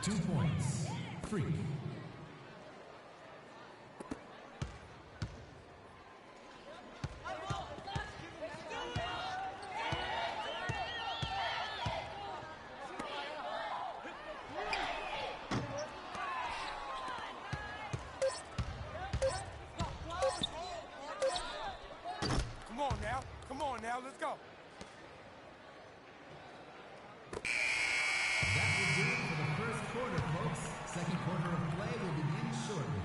2 points. Freak. Come on now, let's go. That will do it for the first quarter, folks. Second quarter of play will begin shortly.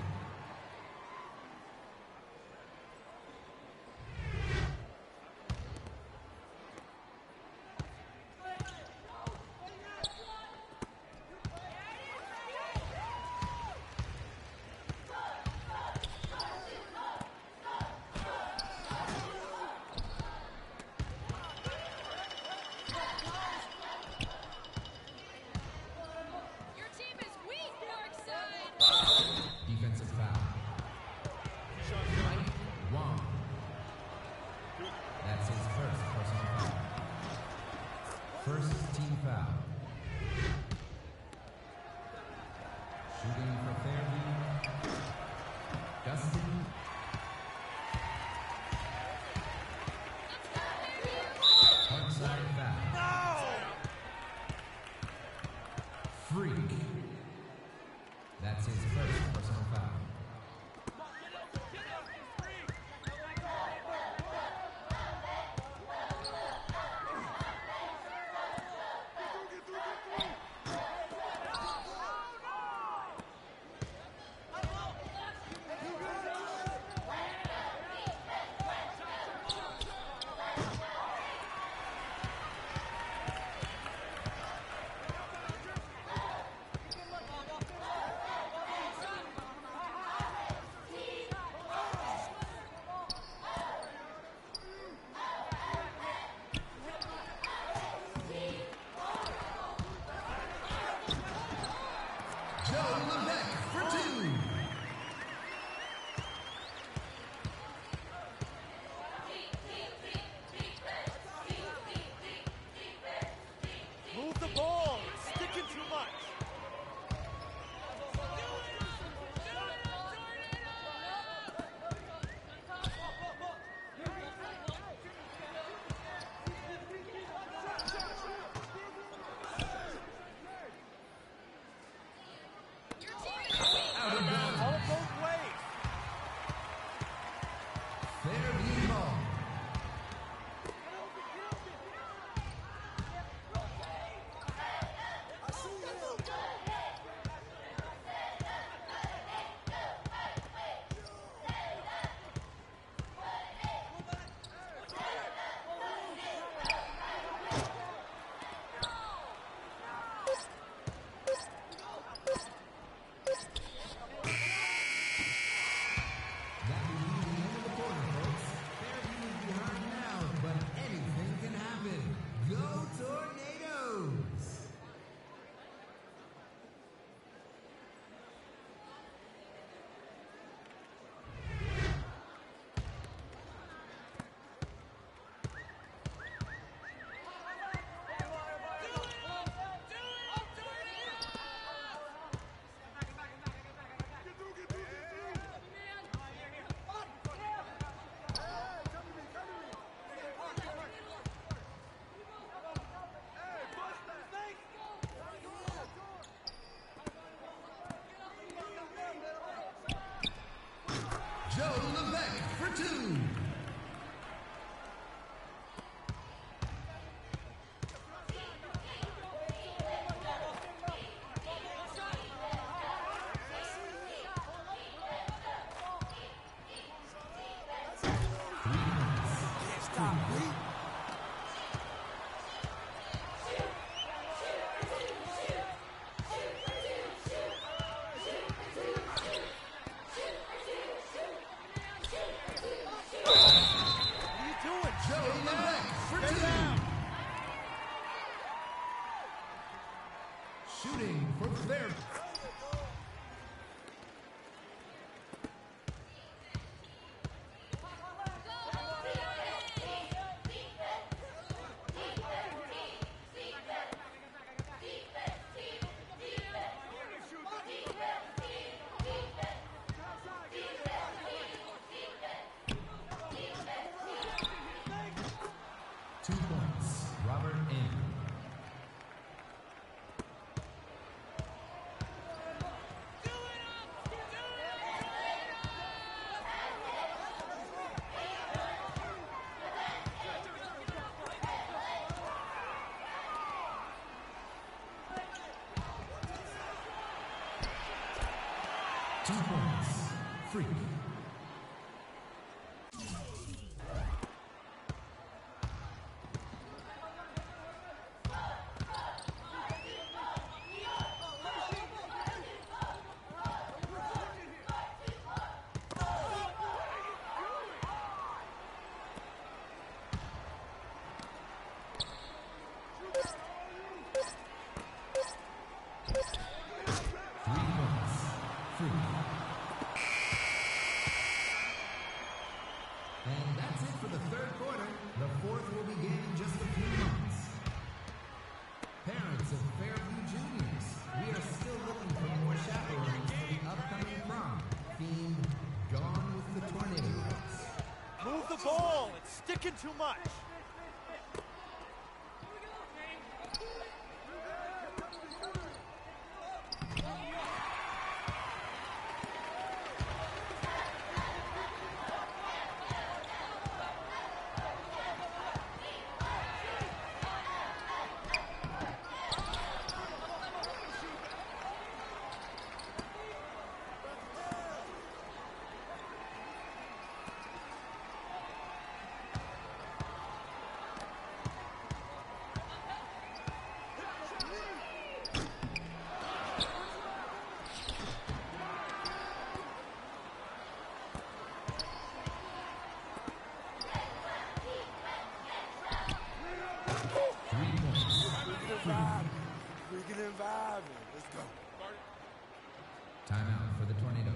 Defensive foul. Mike Wong. That's his first personal foul. First team foul. Shooting for Fairview. Dustin. Parkside foul. Freak. That's his first personal foul. Joe Levesque for 2. Move the ball. It's sticking too much. Out of bounds. All both ways. Fairview ball. That will be the end of the quarter, folks. Fairview is behind now, but anything can happen. Go Tornadoes! Joe Levesque for 2. Joe Levesque for 2. Shooting for Fairview. 2 points. Freak. And that's it for the third quarter. The fourth will begin in just a few months. Parents of Fairview Juniors, we are still looking for more chaperones for the upcoming prom themed Gone with the Tornadoes. Move the ball. It's sticking too much. Freaking and vibing. Let's go. Timeout for the Tornadoes.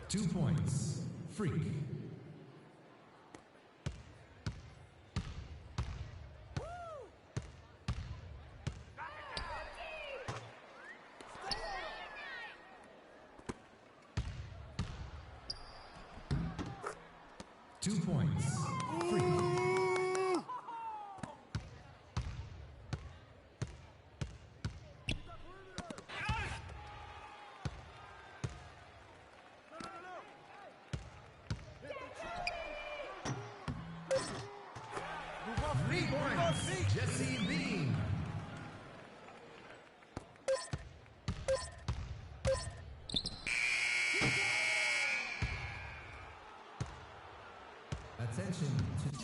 Two points. Freak. Two points. Freak. 3 points. Jesse Bean. Attention to...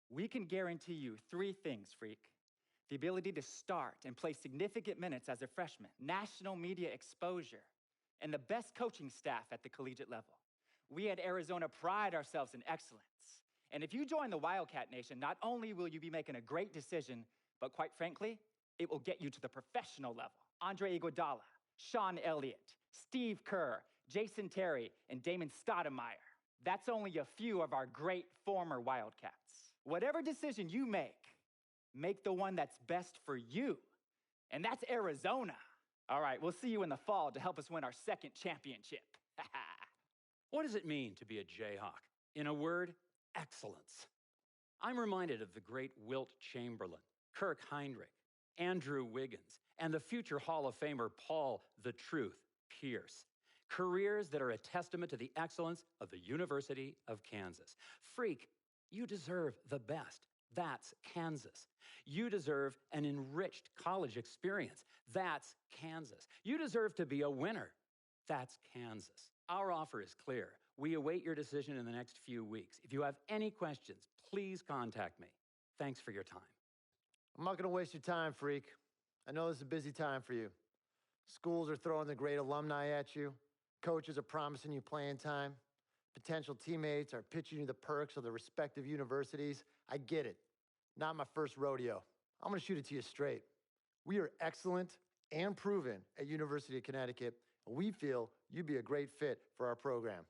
We can guarantee you 3 things, Freak. The ability to start and play significant minutes as a freshman, national media exposure, and the best coaching staff at the collegiate level. We at Arizona pride ourselves in excellence. And if you join the Wildcat Nation, not only will you be making a great decision, but quite frankly, it will get you to the professional level. Andre Iguodala, Sean Elliott, Steve Kerr, Jason Terry, and Damon Stoudemire. That's only a few of our great former Wildcats. Whatever decision you make the one that's best for you. And that's Arizona. All right, we'll see you in the fall to help us win our 2nd championship. What does it mean to be a Jayhawk? In a word, excellence. I'm reminded of the great Wilt Chamberlain, Kirk Heinrich, Andrew Wiggins, and the future Hall of Famer Paul "The Truth" Pierce. Careers that are a testament to the excellence of the University of Kansas. Freak, you deserve the best. That's Kansas. You deserve an enriched college experience. That's Kansas. You deserve to be a winner. That's Kansas. Our offer is clear. We await your decision in the next few weeks. If you have any questions, please contact me. Thanks for your time. I'm not going to waste your time, Freak. I know this is a busy time for you. Schools are throwing the great alumni at you. Coaches are promising you playing time. Potential teammates are pitching you the perks of the respective universities. I get it. Not my first rodeo. I'm going to shoot it to you straight. We are excellent and proven at University of Connecticut, and we feel you'd be a great fit for our program.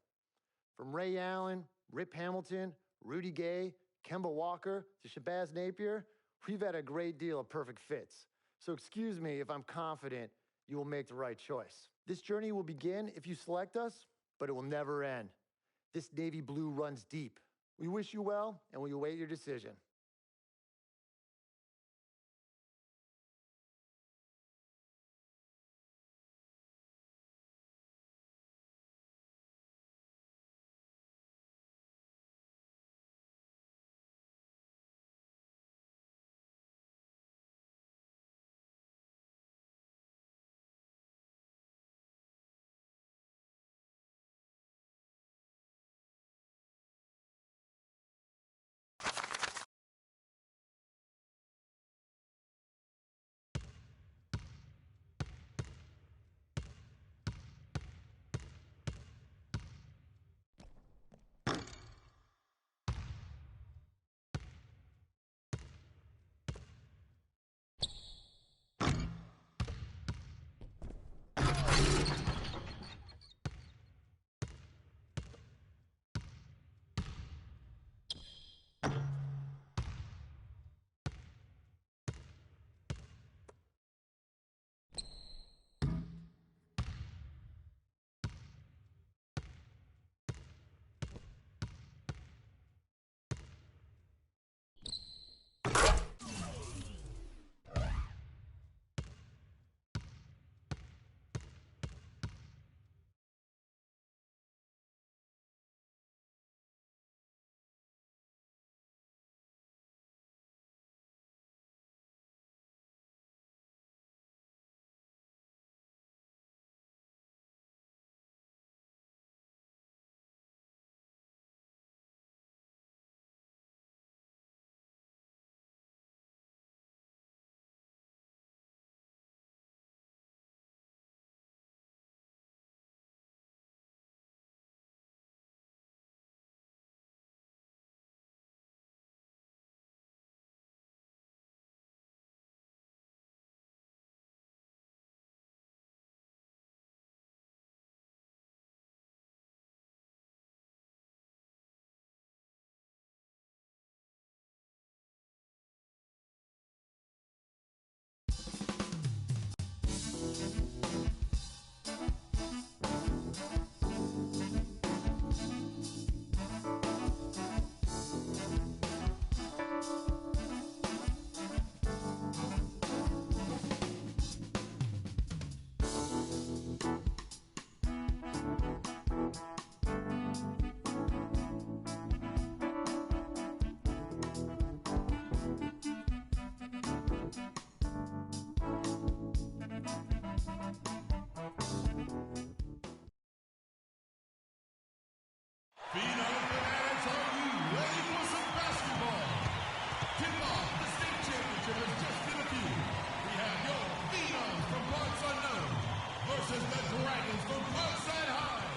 From Ray Allen, Rip Hamilton, Rudy Gay, Kemba Walker, to Shabazz Napier, we've had a great deal of perfect fits. So excuse me if I'm confident you will make the right choice. This journey will begin if you select us, but it will never end. This navy blue runs deep. We wish you well, and we await your decision. Phenom fanatics, are you ready for some basketball? Tip-off the state championship has just been appealed. We have your Phenoms from parts unknown versus the Dragons from Parkside High.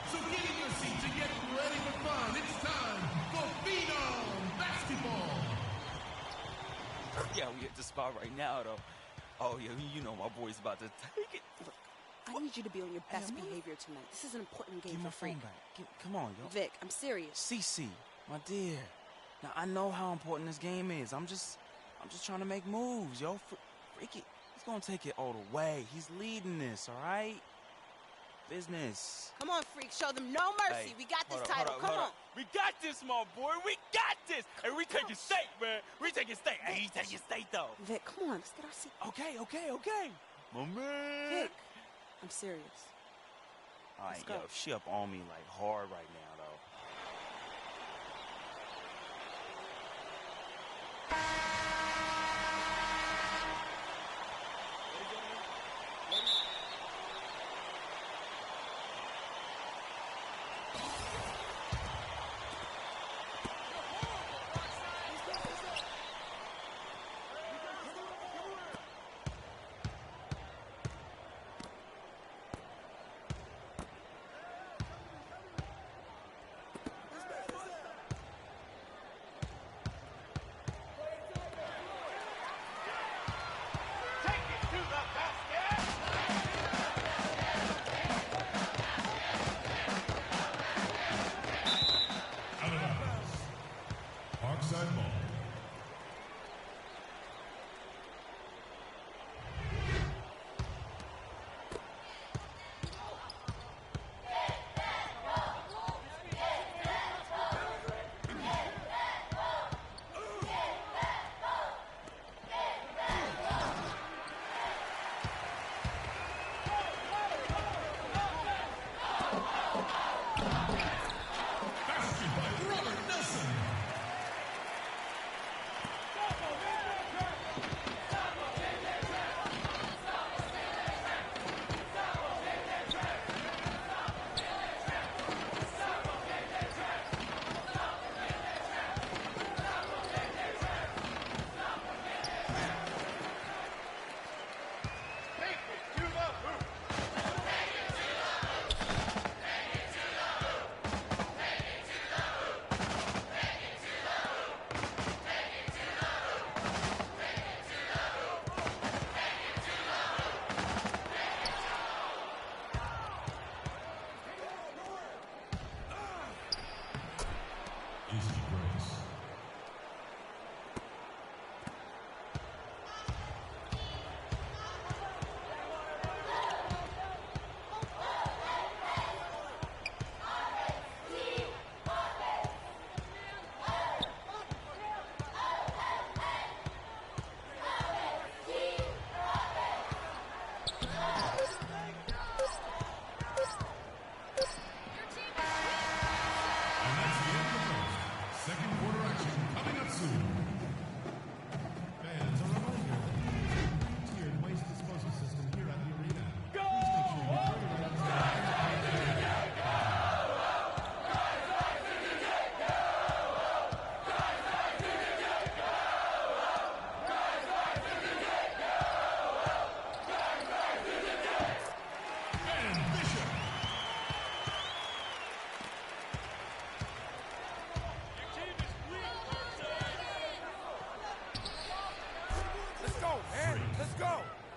So get in your seats and get ready for fun. It's time for Phenom basketball. Yeah, we at the spot right now, though. Oh, yeah, you know my boy's about to take it. I need you to be on your best behavior tonight. This is an important game Give my for Freak. phone back. Come on, yo. Vic, I'm serious. CC, my dear. Now, I know how important this game is. I'm just trying to make moves, yo. Freaky, he's gonna take it all the way. He's leading this, all right? Business. Come on, Freak. Show them no mercy. Hey, we got this hold title. up, Come hold on. up. We got this, my boy. We got this. Hey, we taking state, man. We taking state. Hey, he's taking state, though. Vic, come on. Let's get our seat. Okay. My man. Vic, I'm serious. All right, Let's go. yo, she up on me like hard right now, though. Courtside ball.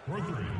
For three.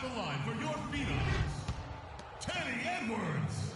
the line for your phenoms, Teddy Edwards.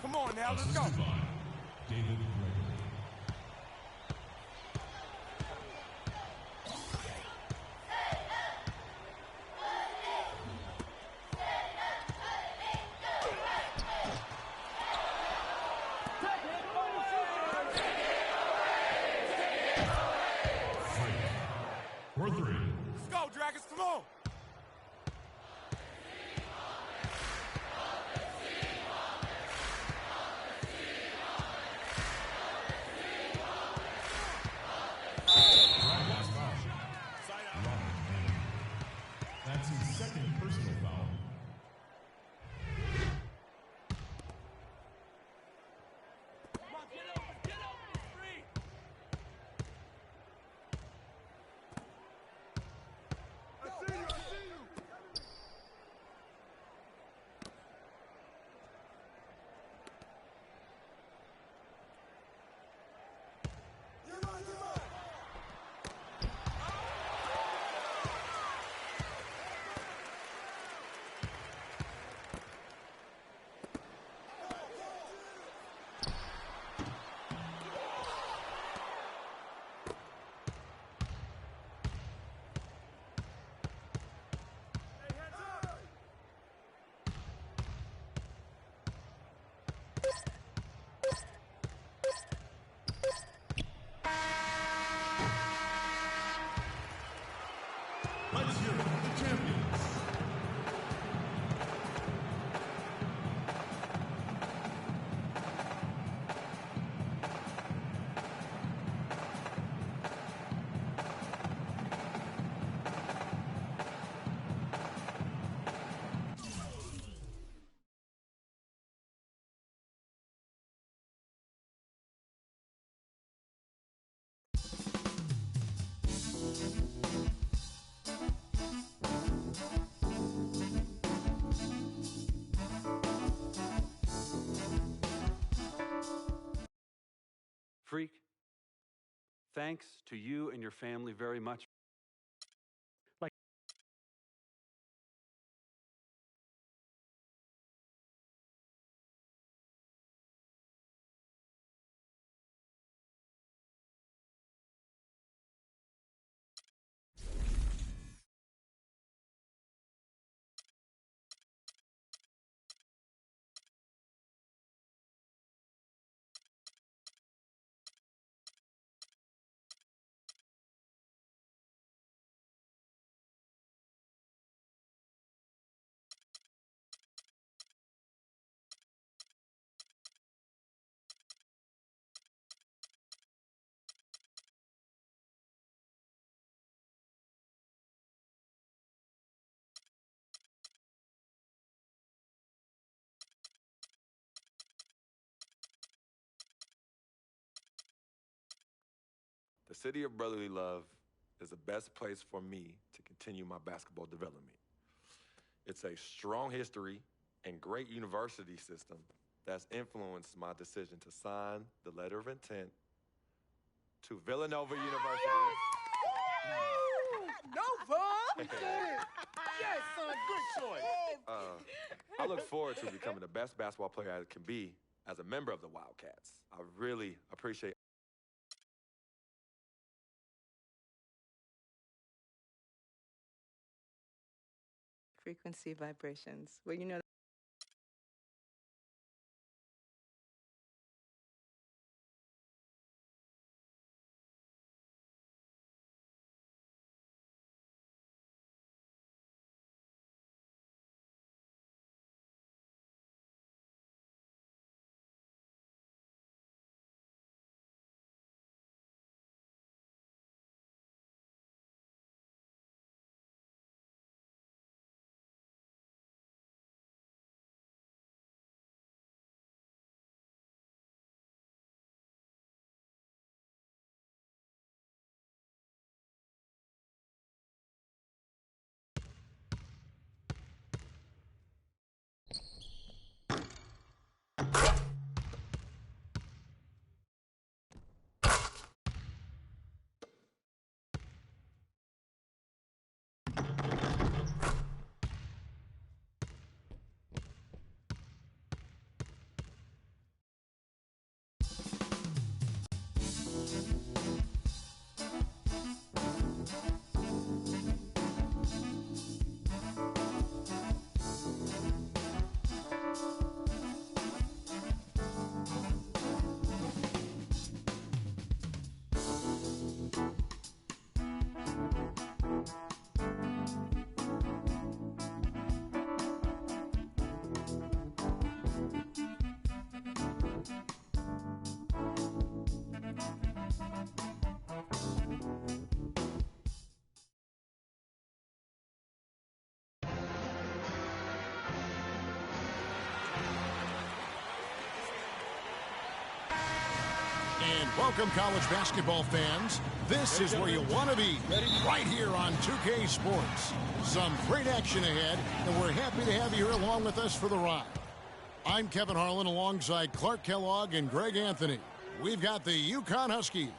Come on now, let's go. Assisted by David Gregory. For three. Let's go, Dragons, come on. That's his second personal foul. Come on, get open, it's free. I see you. Freak, thanks to you and your family very much. The city of brotherly love is the best place for me to continue my basketball development. It's a strong history and great university system that's influenced my decision to sign the letter of intent to Villanova University. Nova! Yes, son, good choice. I look forward to becoming the best basketball player I can be as a member of the Wildcats. I really appreciate frequency vibrations, where you know And welcome, college basketball fans. This is where you want to be, right here on 2K Sports. Some great action ahead, and we're happy to have you here along with us for the ride. I'm Kevin Harlan alongside Clark Kellogg and Greg Anthony. We've got the UConn Huskies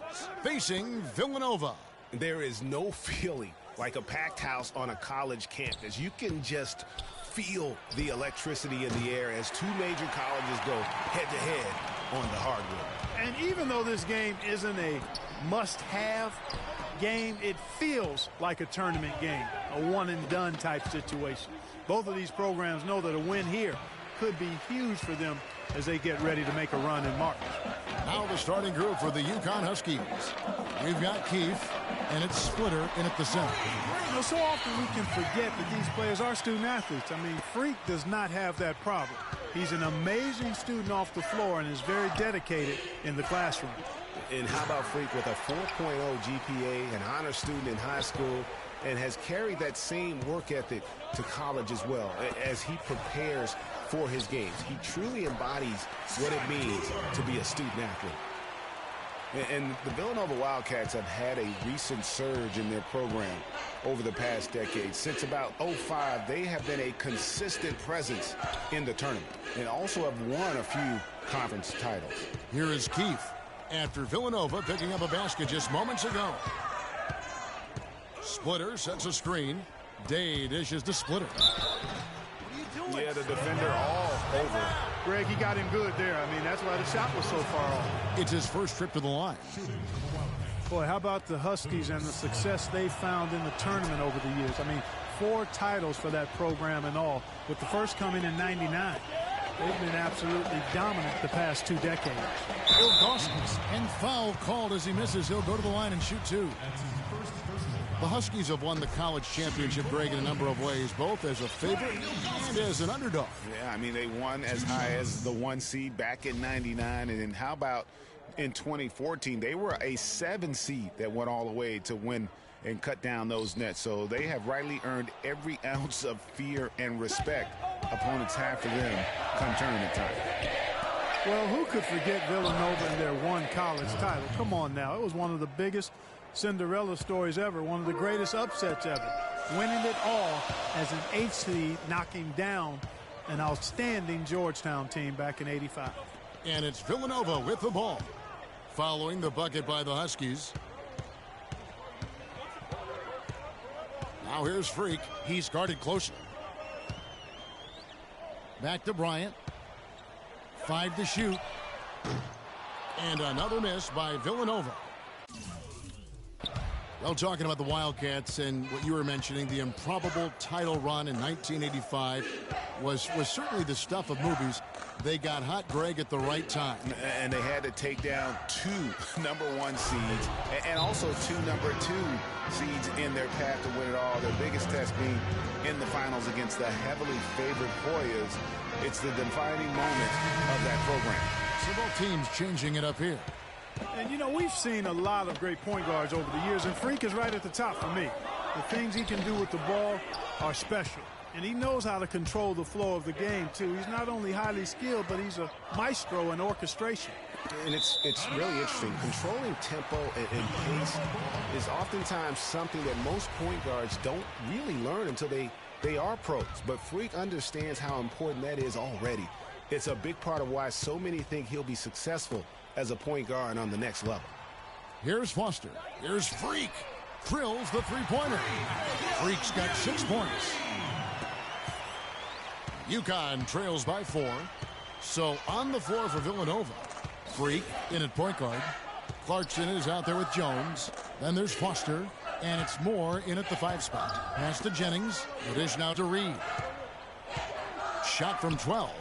facing Villanova. There is no feeling like a packed house on a college campus. You can just feel the electricity in the air as two major colleges go head-to-head on the hardwood. And even though this game isn't a must-have game, it feels like a tournament game, a one-and-done type situation. Both of these programs know that a win here could be huge for them as they get ready to make a run in March. Now the starting group for the UConn Huskies. We've got Keefe, and it's Splitter in at the center. You know, so often we can forget that these players are student athletes. I mean, Freak does not have that problem. He's an amazing student off the floor and is very dedicated in the classroom. And how about Freak with a 4.0 GPA, an honor student in high school, and has carried that same work ethic to college as well as he prepares for his games. He truly embodies what it means to be a student athlete. And the Villanova Wildcats have had a recent surge in their program over the past decade. Since about 2005, they have been a consistent presence in the tournament and also have won a few conference titles. Here is Keefe. after Villanova picking up a basket just moments ago. Splitter sets a screen. Day dishes to Splitter. Yeah, the defender all over. Greg, he got him good there. I mean, that's why the shot was so far off. It's his first trip to the line. Boy, how about the Huskies and the success they found in the tournament over the years? I mean, 4 titles for that program in all, with the first coming in '99. They've been absolutely dominant the past 2 decades. Ilgauskas, and foul called as he misses. He'll go to the line and shoot 2. The Huskies have won the college championship, Greg, in a number of ways, both as a favorite and as an underdog. Yeah, I mean, they won as high as the 1 seed back in '99. And then how about in 2014? They were a 7 seed that went all the way to win and cut down those nets. So they have rightly earned every ounce of fear and respect opponents have for them come tournament time. Well, who could forget Villanova and their 1 college title? Come on now. It was one of the biggest Cinderella stories ever, one of the greatest upsets ever. Winning it all as an 8th seed, knocking down an outstanding Georgetown team back in '85. And it's Villanova with the ball, following the bucket by the Huskies. Now here's Freak. He's guarded closely. Back to Bryant. 5 to shoot. And another miss by Villanova. Well, talking about the Wildcats and what you were mentioning, the improbable title run in 1985 was certainly the stuff of movies. They got hot, Greg, at the right time. And they had to take down 2 number 1 seeds and also 2 number 2 seeds in their path to win it all. Their biggest test being in the finals against the heavily favored Hoyas. It's the defining moment of that program. So both teams changing it up here. And, you know, we've seen a lot of great point guards over the years, and Freak is right at the top for me. The things he can do with the ball are special. And he knows how to control the flow of the game, too. He's not only highly skilled, but he's a maestro in orchestration. And it's really interesting. Controlling tempo and pace is oftentimes something that most point guards don't really learn until they are pros. But Freak understands how important that is already. It's a big part of why so many think he'll be successful as a point guard on the next level. Here's Foster. Here's Freak. Drills the three-pointer. Freak's got 6 points. UConn trails by 4. So on the floor for Villanova. Freak in at point guard. Clarkson is out there with Jones. Then there's Foster. And it's Moore in at the 5 spot. Pass to Jennings. It is now to Reed. Shot from 12.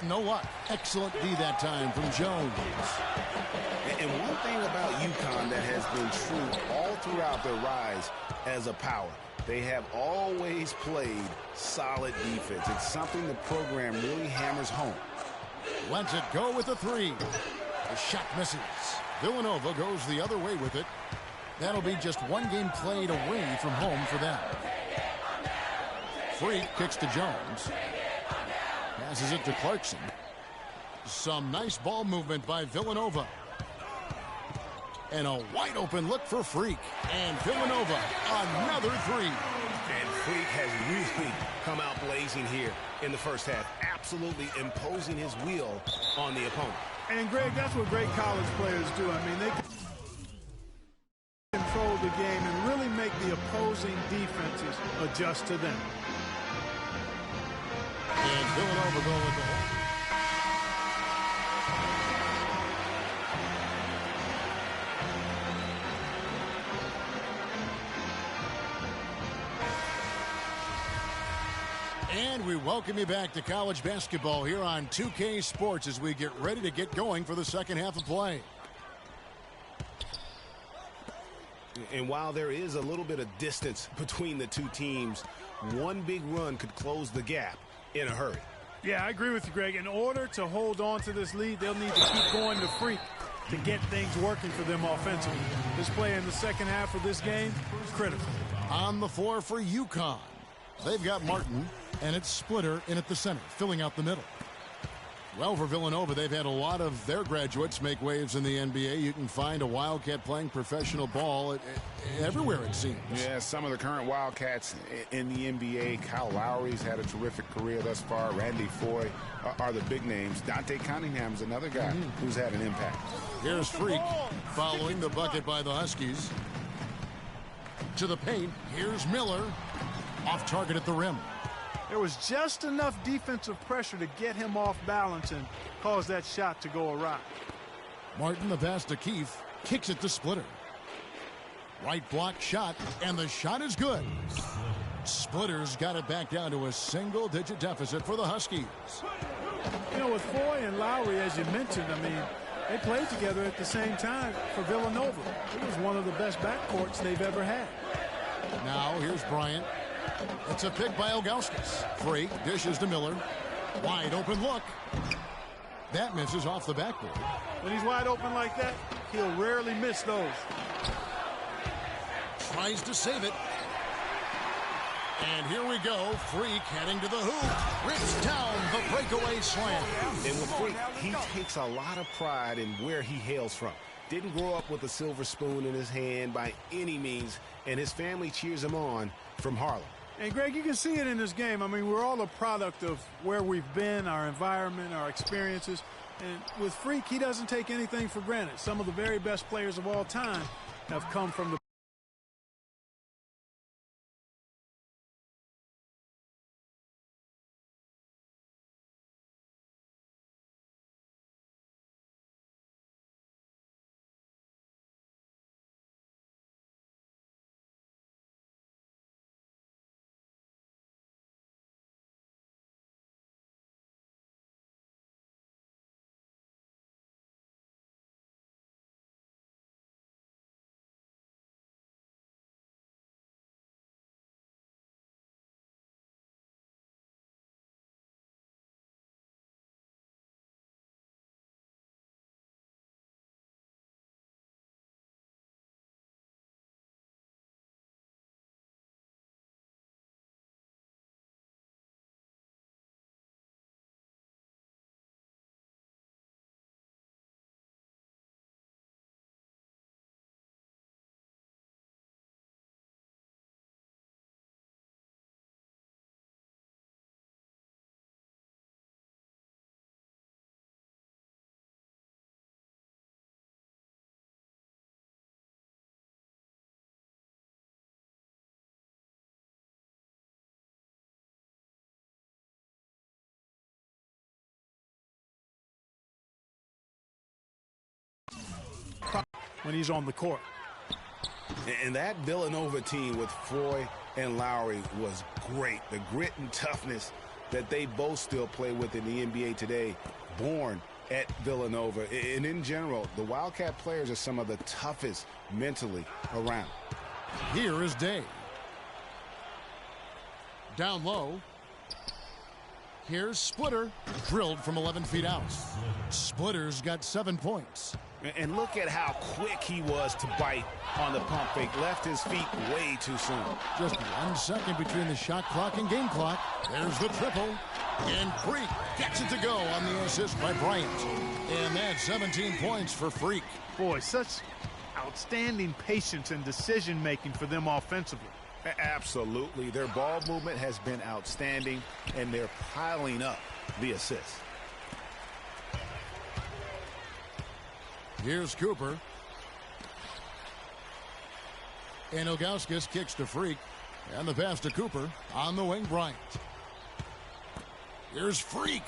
No luck. Excellent D that time from Jones. And one thing about UConn that has been true all throughout their rise as a power, they have always played solid defense. It's something the program really hammers home. Lets it go with the 3. The shot misses. Villanova goes the other way with it. That'll be just 1 game played away from home for them. Freak kicks to Jones. Passes it to Clarkson. Some nice ball movement by Villanova. And a wide open look for Freak. And Villanova, another 3. And Freak has really come out blazing here in the first half. Absolutely imposing his will on the opponent. And Greg, that's what great college players do. I mean, they can control the game and really make the opposing defenses adjust to them. And Villanova going with the hole. And we welcome you back to college basketball here on 2K Sports as we get ready to get going for the second half of play. And while there is a little bit of distance between the 2 teams, one big run could close the gap in a hurry. Yeah, I agree with you, Greg. In order to hold on to this lead, they'll need to keep going to Freak to get things working for them offensively. This play in the second half of this game, critical. On the floor for UConn. They've got Martin, and it's Splitter in at the center, filling out the middle. Well, for Villanova, they've had a lot of their graduates make waves in the NBA. You can find a Wildcat playing professional ball everywhere, it seems. Yeah, some of the current Wildcats in the NBA. Kyle Lowry's had a terrific career thus far. Randy Foye are the big names. Dante Cunningham's another guy who's had an impact. Here's Freak following the bucket by the Huskies. To the paint, here's Miller. Off target at the rim. There was just enough defensive pressure to get him off balance and cause that shot to go awry. Martin, the pass to Keefe, kicks it to Splitter. Right block shot, and the shot is good. Splitter's got it back down to a single-digit deficit for the Huskies. You know, with Foye and Lowry, as you mentioned, I mean, they played together at the same time for Villanova. It was one of the best backcourts they've ever had. Now, here's Bryant. It's a pick by Ilgauskas. Freak dishes to Miller. Wide open look. That misses off the backboard. When he's wide open like that, he'll rarely miss those. Tries to save it. And here we go. Freak heading to the hoop. Rips down the breakaway slam. And with Freak, he takes a lot of pride in where he hails from. Didn't grow up with a silver spoon in his hand by any means, and his family cheers him on from Harlem. And, Greg, you can see it in this game. I mean, we're all a product of where we've been, our environment, our experiences. And with Freak, he doesn't take anything for granted. Some of the very best players of all time have come from the when he's on the court. And that Villanova team with Foye and Lowry was great. The grit and toughness that they both still play with in the NBA today, born at Villanova. And in general, the Wildcat players are some of the toughest mentally around. Here is Day. Down low. Here's Splitter, drilled from 11 feet out. Splitter's got 7 points. And look at how quick he was to bite on the pump fake. Left his feet way too soon. Just 1 second between the shot clock and game clock. There's the triple. And Freak gets it to go on the assist by Bryant. And that's 17 points for Freak. Boy, such outstanding patience and decision-making for them offensively. Absolutely. Their ball movement has been outstanding, and they're piling up the assists. Here's Cooper. And Ilgauskas kicks to Freak. And the pass to Cooper. On the wing, Bryant. Here's Freak.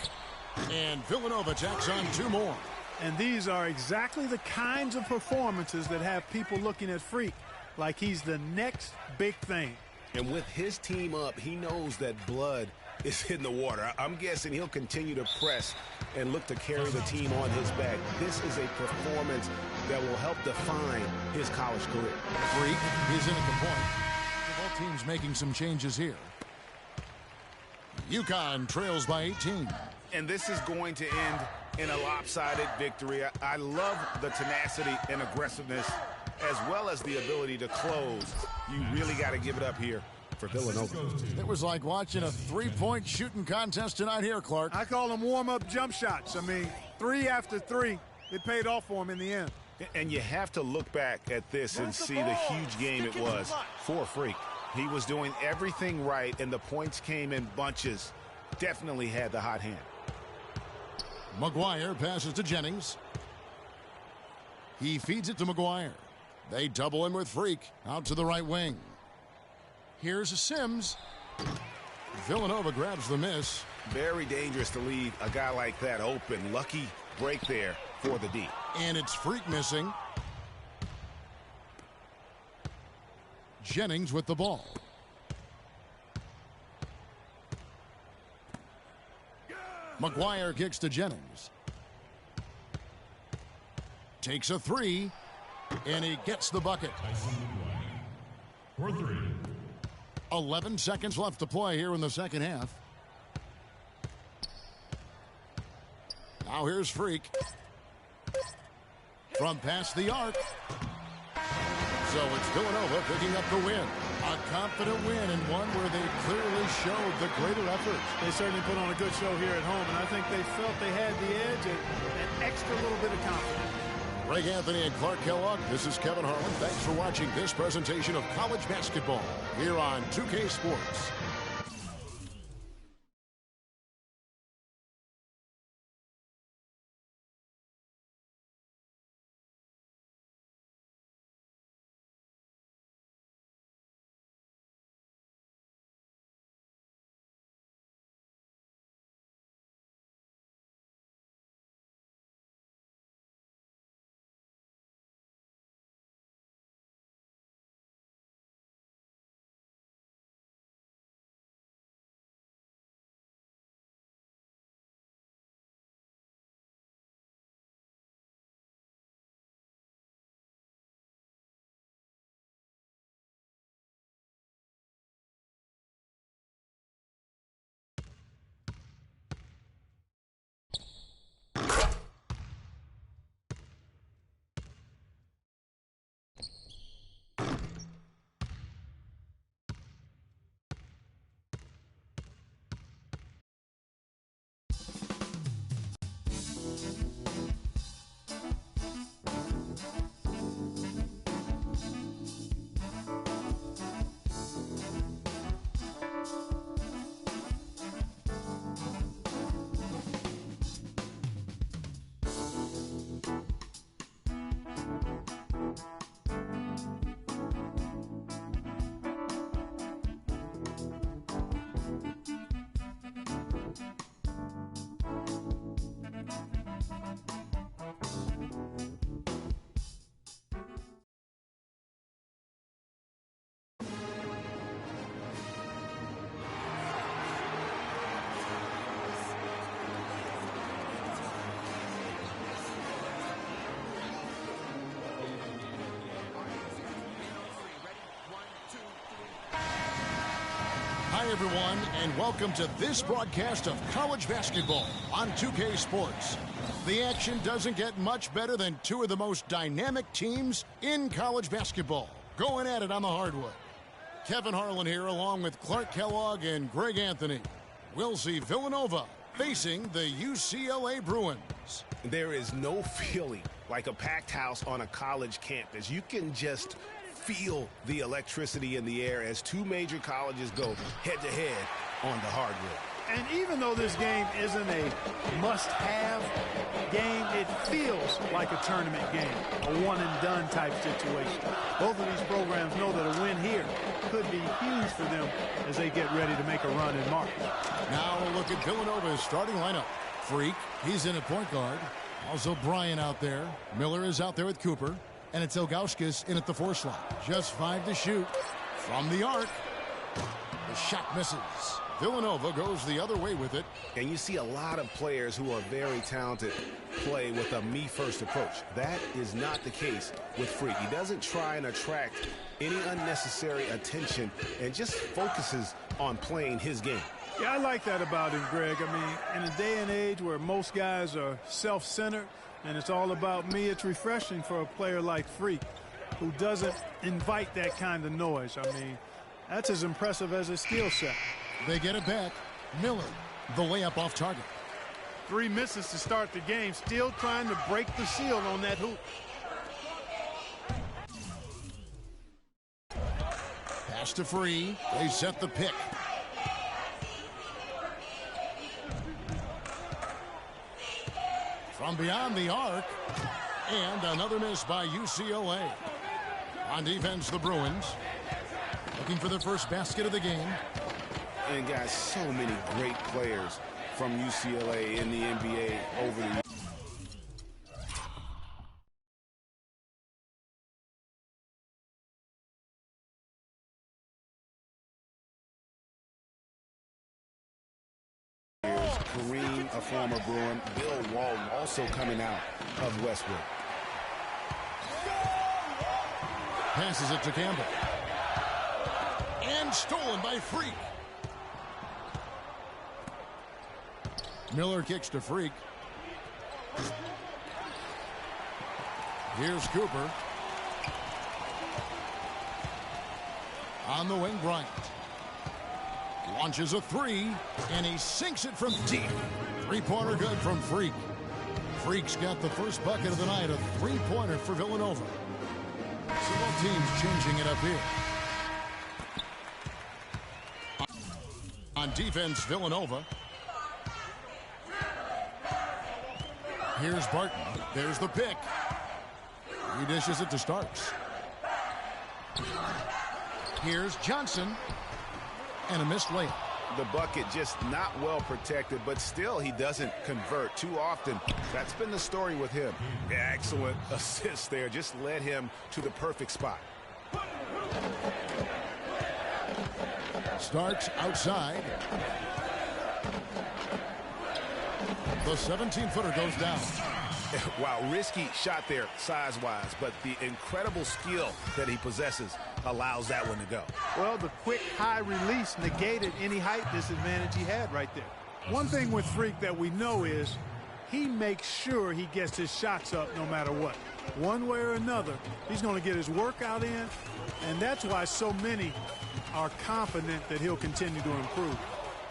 And Villanova tacks on 2 more. And these are exactly the kinds of performances that have people looking at Freak like he's the next big thing. And with his team up, he knows that blood is in the water. I'm guessing he'll continue to press and look to carry the team on his back. This is a performance that will help define his college career. Freak is in at the point. Both teams making some changes here. UConn trails by 18. And this is going to end in a lopsided victory. I love the tenacity and aggressiveness as well as the ability to close. You really got to give it up here for Villanova. It was like watching a three-point shooting contest tonight here, Clark. I call them warm-up jump shots. I mean, 3 after 3, it paid off for him in the end. And you have to look back at this and see the huge game it was for Freak. He was doing everything right, and the points came in bunches. Definitely had the hot hand. McGuire passes to Jennings. He feeds it to McGuire. They double in with Freak out to the right wing. Here's Sims. Villanova grabs the miss. Very dangerous to leave a guy like that open. Lucky break there for the D. And it's Freak missing. Jennings with the ball. McGuire kicks to Jennings. Takes a 3, and he gets the bucket. For 3. 11 seconds left to play here in the second half. Now here's Freak. From past the arc. So it's Villanova picking up the win. A confident win, and one where they clearly showed the greater effort. They certainly put on a good show here at home, and I think they felt they had the edge and an extra little bit of confidence. Greg Anthony and Clark Kellogg, this is Kevin Harlan. Thanks for watching this presentation of college basketball here on 2K Sports. Hi, everyone, and welcome to this broadcast of college basketball on 2K Sports. The action doesn't get much better than two of the most dynamic teams in college basketball going at it on the hardwood. Kevin Harlan here along with Clark Kellogg and Greg Anthony. We'll see Villanova facing the UCLA Bruins. There is no feeling like a packed house on a college campus. You can just feel the electricity in the air as two major colleges go head-to-head on the hardwood. And even though this game isn't a must-have game, it feels like a tournament game, a one-and-done type situation. Both of these programs know that a win here could be huge for them as they get ready to make a run in March. Now a look at Villanova's starting lineup. Freak, he's in at point guard. Also Bryant out there. Miller is out there with Cooper. And it's Ilgauskas in at the 4 slot. Just 5 to shoot from the arc. The shot misses. Villanova goes the other way with it. And you see a lot of players who are very talented play with a me-first approach. That is not the case with Freak. He doesn't try and attract any unnecessary attention and just focuses on playing his game. Yeah, I like that about him, Greg. I mean, in a day and age where most guys are self-centered and it's all about me, it's refreshing for a player like Freak who doesn't invite that kind of noise. I mean, That's as impressive as his skill set. They get it back. Miller, the layup off target. 3 misses to start the game, still trying to break the seal on that hoop. Pass to Free. They set the pick. From beyond the arc. And another miss by UCLA. On defense, the Bruins looking for their first basket of the game. And guys, so many great players from UCLA in the NBA over the years. Kareem, a former Bruin. Bill Walton also coming out of Westwood. Passes it to Campbell. And stolen by Freak. Miller kicks to Freak. Here's Cooper. On the wing, Bryant. Launches a 3, and he sinks it from deep. 3-pointer good from Freak. Freak's got the first bucket of the night, a 3-pointer for Villanova. So both teams changing it up here. On defense, Villanova. Here's Barton. There's the pick. He dishes it to Starks. Here's Johnson. And a missed layup. The bucket just not well protected, but still he doesn't convert too often. That's been the story with him. Excellent assist there. Just led him to the perfect spot. Starks outside. The 17-footer goes down. Wow, risky shot there size-wise, but the incredible skill that he possesses allows that one to go. Well, the quick high release negated any height disadvantage he had right there. One thing with Freak that we know is he makes sure he gets his shots up no matter what. One way or another, he's going to get his workout in, and that's why so many are confident that he'll continue to improve.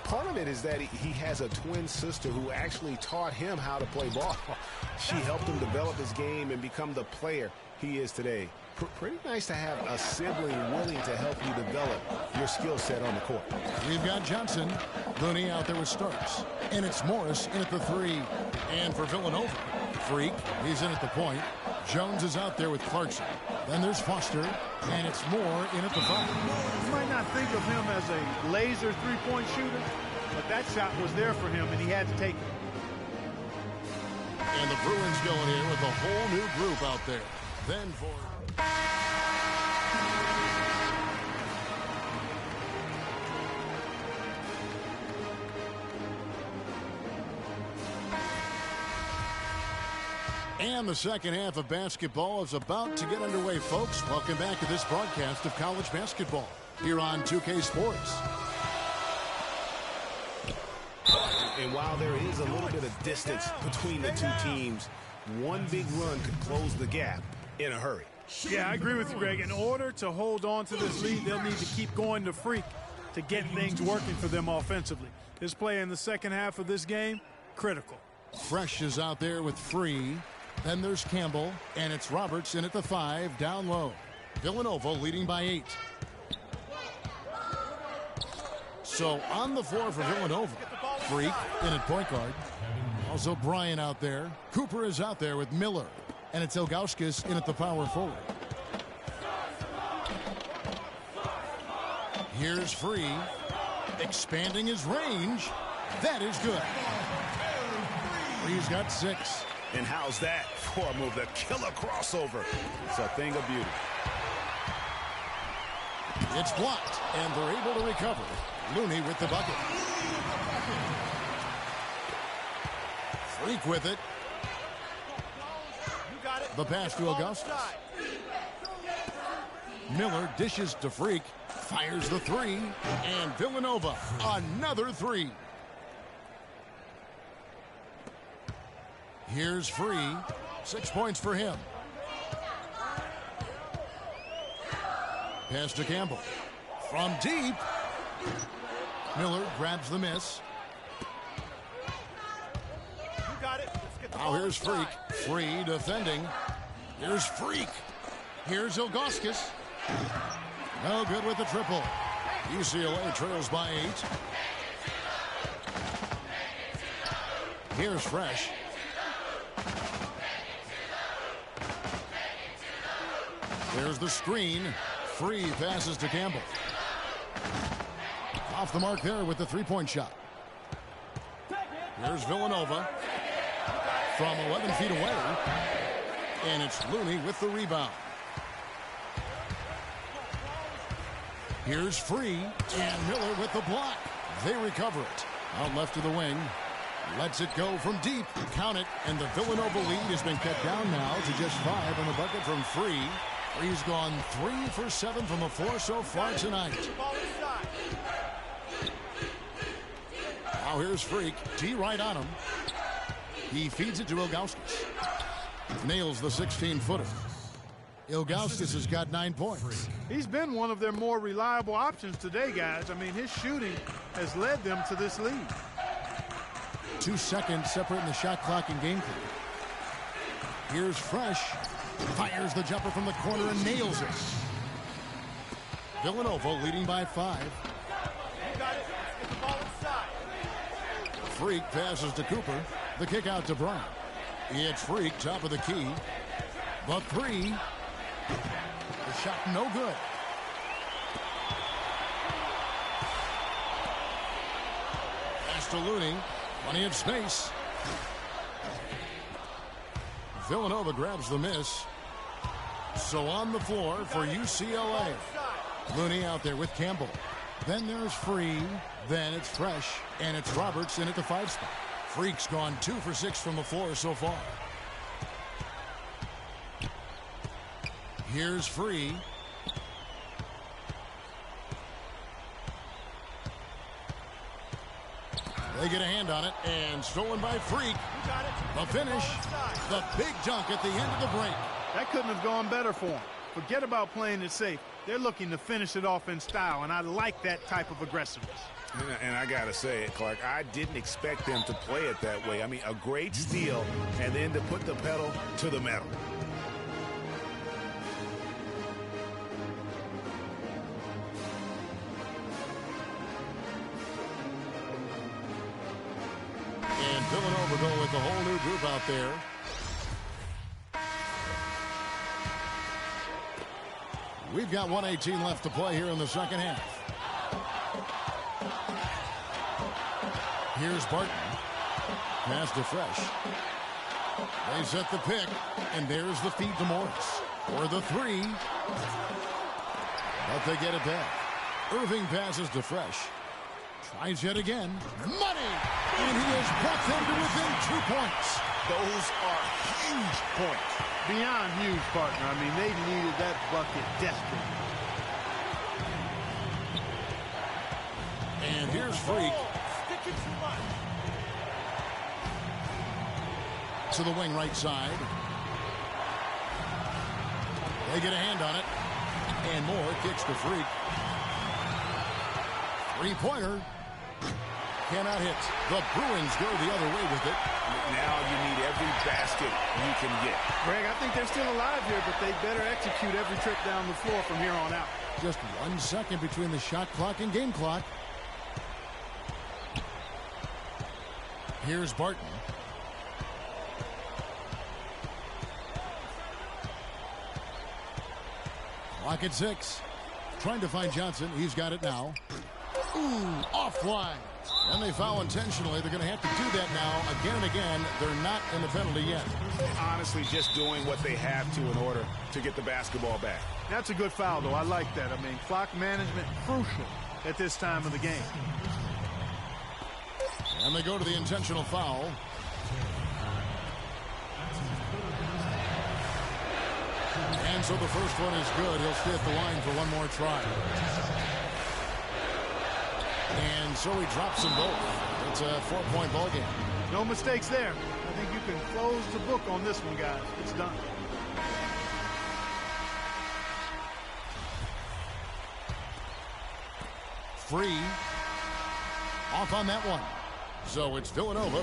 Part of it is that he has a twin sister who actually taught him how to play ball. She helped him develop his game and become the player he is today. Pretty nice to have a sibling willing to help you develop your skill set on the court. We've got Johnson. Looney out there with Starks. And it's Morris in at the 3. And for Villanova, Freak, he's in at the point. Jones is out there with Clarkson. Then there's Foster. And it's Moore in at the 5. You might not think of him as a laser three-point shooter, but that shot was there for him, and he had to take it. And the Bruins going here with a whole new group out there. Then for... And the second half of basketball is about to get underway, folks. Welcome back to this broadcast of college basketball here on 2K Sports. And while there is a little bit of distance between the two teams, one big run could close the gap in a hurry. Yeah, I agree with you, Greg. In order to hold on to this lead, they'll need to keep going to Freak to get things working for them offensively. This play in the second half of this game, critical. Fresh is out there with Free. Then there's Campbell, and it's Roberts in at the 5, down low. Villanova leading by 8. So on the floor for Villanova, Freak in at point guard. Also Bryant out there. Cooper is out there with Miller, and it's Ilgauskas in at the power forward. Here's Free, expanding his range. That is good. Free's got 6. And how's that for a move? The killer crossover. It's a thing of beauty. It's blocked, and they're able to recover. Looney with the bucket. Freak with it. The pass to Augustus. Miller dishes to Freak. Fires the 3. And Villanova, another 3. Here's Free. 6 points for him. Pass to Campbell. From deep, Miller grabs the miss. Now here's Freak. Free defending. Here's Freak. Here's Ilgauskas. No good with the triple. UCLA trails by 8. Here's Fresh. There's the screen. Free passes to Campbell. Off the mark there with the three-point shot. Here's Villanova from 11 feet away. And it's Looney with the rebound. Here's Free and Miller with the block. They recover it. Out left to the wing. Lets it go from deep. Count it. And the Villanova lead has been cut down now to just 5 on the bucket from Free. Free's gone 3 for 7 from the floor so far tonight. Now here's Freak. D right on him. He feeds it to Ilgauskas. Nails the 16-footer. Ilgauskas has got 9 points. He's been one of their more reliable options today, guys. I mean, his shooting has led them to this lead. 2 seconds separating the shot clock and game clock. Here's Fresh. Fires the jumper from the corner and nails it. Villanova leading by 5. Freak passes to Cooper. The kick out to Bryant. It's Freak, top of the key. The three. The shot no good. Pass to Looney. Plenty of space. Villanova grabs the miss. So on the floor for UCLA. Looney out there with Campbell. Then there's Free. Then it's Fresh. And it's Roberts in at the 5 spot. Freak's gone 2 for 6 from the floor so far. Here's Free. They get a hand on it, and stolen by Freak. The finish, the big dunk at the end of the break. That couldn't have gone better for them. Forget about playing it safe. They're looking to finish it off in style, and I like that type of aggressiveness. And I got to say it, Clark, I didn't expect them to play it that way. I mean, a great steal, and then to put the pedal to the metal. And Villanova go with the whole new group out there. We've got 1:18 left to play here in the second half. Here's Barton. Pass to Fresh. They set the pick, and there's the feed to Morris. For the three. But they get it back. Irving passes to Fresh. Tries yet again. Money! And he has brought them to within 2 points. Those are huge points. Beyond huge, partner. I mean, they needed that bucket desperately. And here's Freak. To the wing right side. They get a hand on it. And Moore kicks to Freak. Three-pointer. Cannot hit. The Bruins go the other way with it. Now you need every basket you can get. Greg, I think they're still alive here, but they better execute every trip down the floor from here on out. Just 1 second between the shot clock and game clock. Here's Barton. Clock at 6. Trying to find Johnson. He's got it now. Ooh, offline. And they foul intentionally. They're going to have to do that now again and again. They're not in the penalty yet. Honestly, just doing what they have to in order to get the basketball back. That's a good foul, though. I like that. I mean, clock management crucial at this time of the game. And they go to the intentional foul. And so the first one is good. He'll stay at the line for one more try. And so he drops them both. It's a 4-point ball game. No mistakes there. I think you can close the book on this one, guys. It's done. free. Off on that one. So it's Villanova.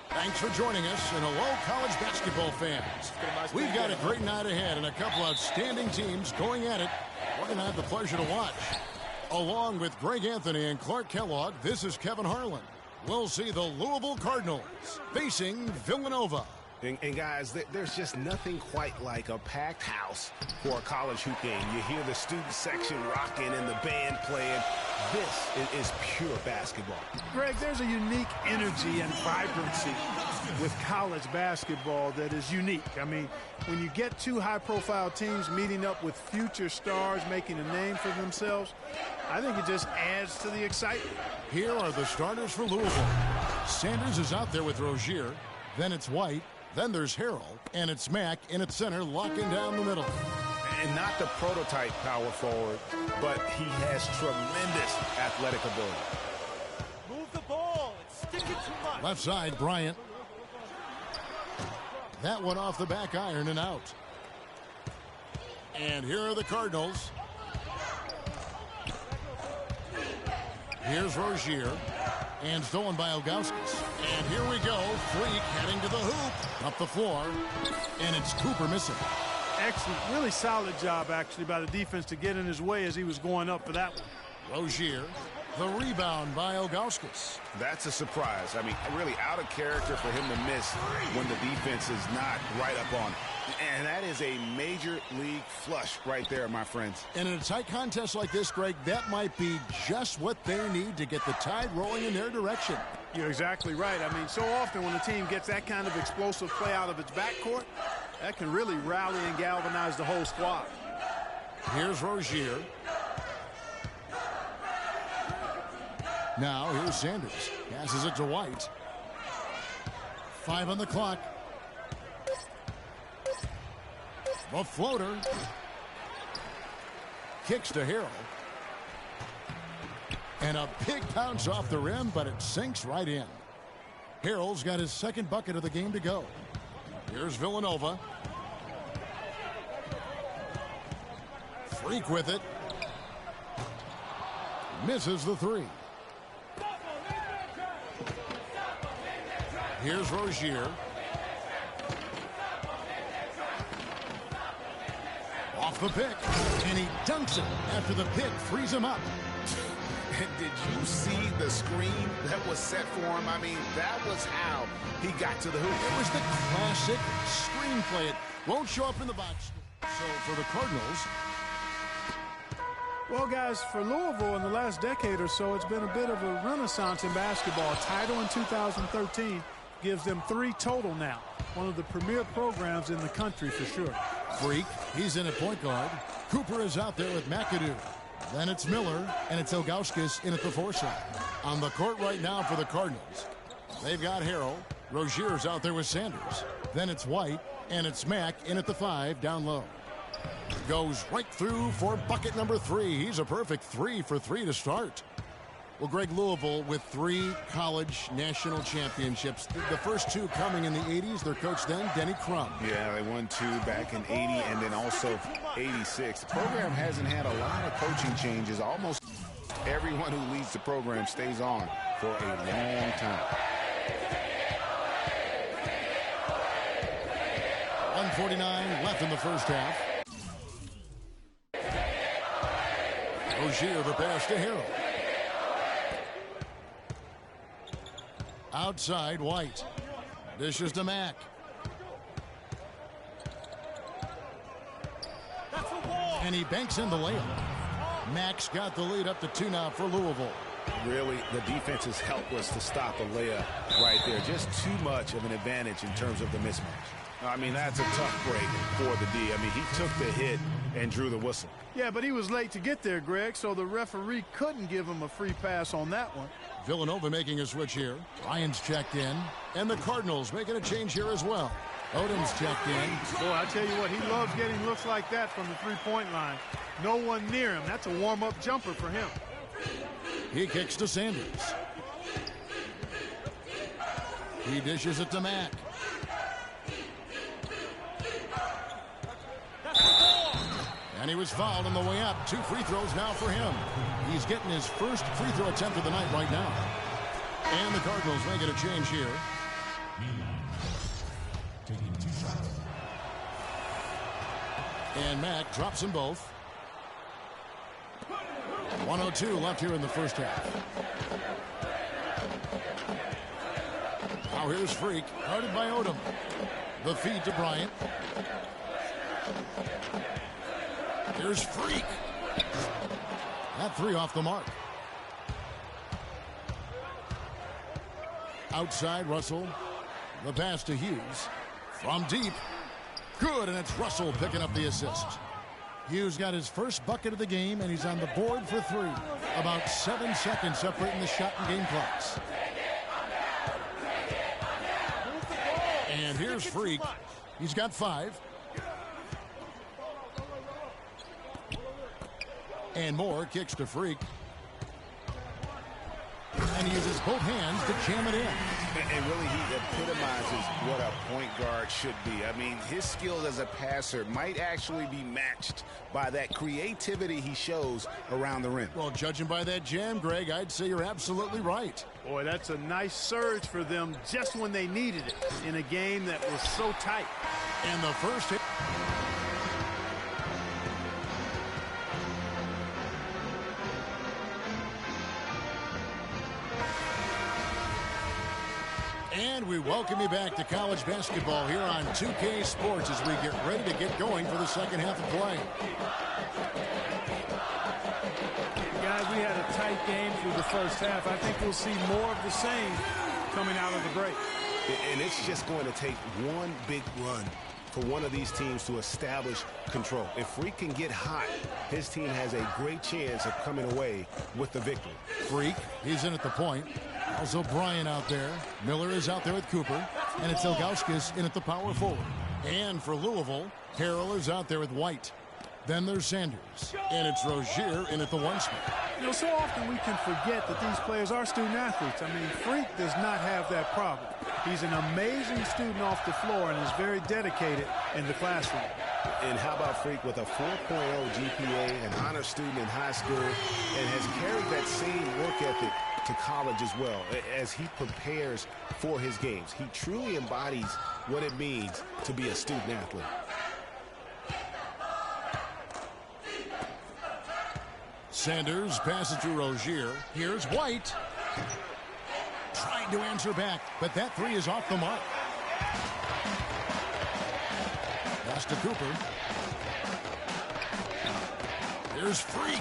Thanks for joining us, and hello, college basketball fans. We've got a great night ahead and a couple outstanding teams going at it. We're going to have the pleasure to watch. Along with Greg Anthony and Clark Kellogg, this is Kevin Harlan. We'll see the Louisville Cardinals facing Villanova. And guys, there's just nothing quite like a packed house for a college hoop game. You hear the student section rocking and the band playing. This is pure basketball. Greg, there's a unique energy and vibrancy with college basketball that is unique. I mean, when you get two high-profile teams meeting up with future stars making a name for themselves, I think it just adds to the excitement. Here are the starters for Louisville. Sanders is out there with Rozier. Then it's White. Then there's Harrell. And it's Mack in at center, locking down the middle. And not the prototype power forward, but he has tremendous athletic ability. Move the ball and stick it too much. Left side, Bryant. That one off the back iron and out. And here are the Cardinals. Here's Rozier. And stolen by Ilgauskas. And here we go. Freak heading to the hoop. Up the floor. And it's Cooper missing. Excellent. Really solid job, actually, by the defense to get in his way as he was going up for that one. Rozier. The rebound by Ilgauskas. That's a surprise. I mean, really out of character for him to miss when the defense is not right up on him. And that is a major league flush right there, my friends. And in a tight contest like this, Greg, that might be just what they need to get the tide rolling in their direction. You're exactly right. I mean, so often when a team gets that kind of explosive play out of its backcourt, that can really rally and galvanize the whole squad. Here's Rozier. Now here's Sanders. Passes it to White. 5 on the clock. The floater. Kicks to Harrell. And a big bounce off the rim, but it sinks right in. Harrell's got his second bucket of the game to go. Here's Villanova. Freak with it. Misses the three. Here's Rozier. Off off the pick, and he dunks it after the pick frees him up. And did you see the screen that was set for him? I mean, that was how he got to the hoop. It was the classic screenplay. It won't show up in the box. So for the Cardinals, well, guys, for Louisville in the last decade or so, it's been a bit of a renaissance in basketball. Title in 2013 gives them 3 total now. One of the premier programs in the country for sure. Freak, he's in at point guard. Cooper is out there with McAdoo. Then it's Miller, and it's Ilgauskas in at the 4 side. On the court right now for the Cardinals, they've got Harrell. Rozier's out there with Sanders. Then it's White, and it's Mack in at the 5 down low. Goes right through for bucket number 3. He's a perfect 3 for 3 to start. Well, Greg, Louisville with 3 college national championships. The first 2 coming in the 80s. Their coach then, Denny Crum. Yeah, they won 2 back in 80 and then also 86. The program hasn't had a lot of coaching changes. Almost everyone who leads the program stays on for a long time. 1:49 left in the first half. Rozier the pass to Harrell. Outside, White. Dishes to Mack. And he banks in the layup. Mack's got the lead up to 2 now for Louisville. Really, the defense is helpless to stop a layup right there. Just too much of an advantage in terms of the mismatch. I mean, that's a tough break for the D. I mean, he took the hit and drew the whistle. Yeah, but he was late to get there, Greg, so the referee couldn't give him a free pass on that one. Villanova making a switch here. Ryan's checked in. And the Cardinals making a change here as well. Odom's checked in. Boy, I tell you what, he loves getting looks like that from the three-point line. No one near him. That's a warm-up jumper for him. He kicks to Sanders. He dishes it to Mack. And he was fouled on the way up. 2 free throws now for him. He's getting his first free throw attempt of the night right now. And the Cardinals making a change here. Taking 2 shots. And Mack drops them both. 1:02 left here in the first half. Now here's Freak, guarded by Odom. The feed to Bryant. Here's Freak. That 3 off the mark. Outside, Russell. The pass to Hughes. From deep. Good, and it's Russell picking up the assist. Hughes got his first bucket of the game, and he's on the board for 3. About 7 seconds separating the shot and game clocks. And here's Freak. He's got 5. And Moore kicks to Freak. And he uses both hands to jam it in. And really, he epitomizes what a point guard should be. I mean, his skills as a passer might actually be matched by that creativity he shows around the rim. Well, judging by that jam, Greg, I'd say you're absolutely right. Boy, that's a nice surge for them just when they needed it in a game that was so tight. And the first hit. And we welcome you back to college basketball here on 2K Sports as we get ready to get going for the second half of play. Guys, we had a tight game through the first half. I think we'll see more of the same coming out of the break. And it's just going to take one big run for one of these teams to establish control. If Freak can get hot, his team has a great chance of coming away with the victory. Freak, he's in at the point. Also Bryant out there. Miller is out there with Cooper. And it's Ilgauskas in at the power forward. And for Louisville, Harrell is out there with White. Then there's Sanders. And it's Rozier in at the 1 spot. You know, so often we can forget that these players are student athletes. I mean, Freak does not have that problem. He's an amazing student off the floor and is very dedicated in the classroom. And how about Freak with a 4.0 GPA, an honor student in high school, and has carried that same work ethic to college as well as he prepares for his games. He truly embodies what it means to be a student athlete. Sanders passes to Rozier. Here's White. Trying to answer back, but that three is off the mark. Pass to Cooper. Here's Freak.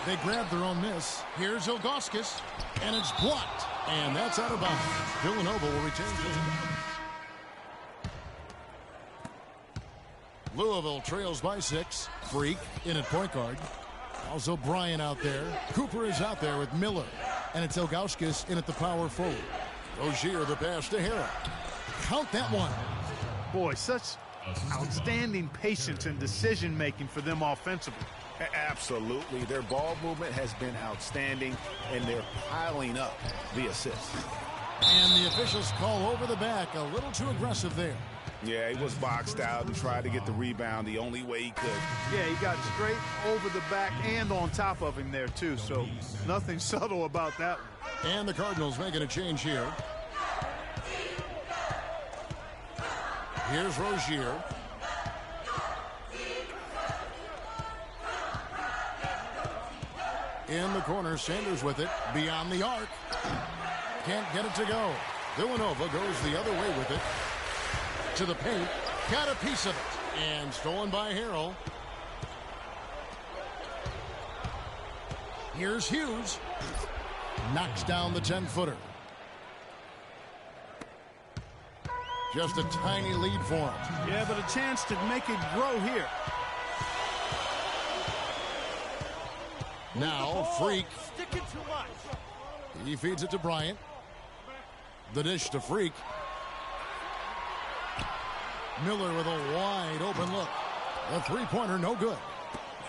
They grab their own miss. Here's Ilgauskas, and it's blocked. And that's out of bounds. Villanova will retain it. Louisville trails by 6. Freak in at point guard. Also Bryant out there. Cooper is out there with Miller. And it's Ilgauskas in at the power forward. Rozier the pass to Harrell. Count that one. Boy, such outstanding patience and decision-making for them offensively. Absolutely. Their ball movement has been outstanding, and they're piling up the assists. And the officials call over the back. A little too aggressive there. Yeah, he was boxed out and tried to get the rebound the only way he could. Yeah, he got straight over the back and on top of him there, too. So nothing subtle about that one. And the Cardinals making a change here. Here's Rozier. In the corner, Sanders with it. Beyond the arc. Can't get it to go. Villanova goes the other way with it. To the paint. Got a piece of it. And stolen by Harrell. Here's Hughes. Knocks down the 10-footer. Just a tiny lead for him. Yeah, but a chance to make it grow here. Now, Freak. He feeds it to Bryant. The dish to Freak. Miller with a wide open look. The three-pointer no good.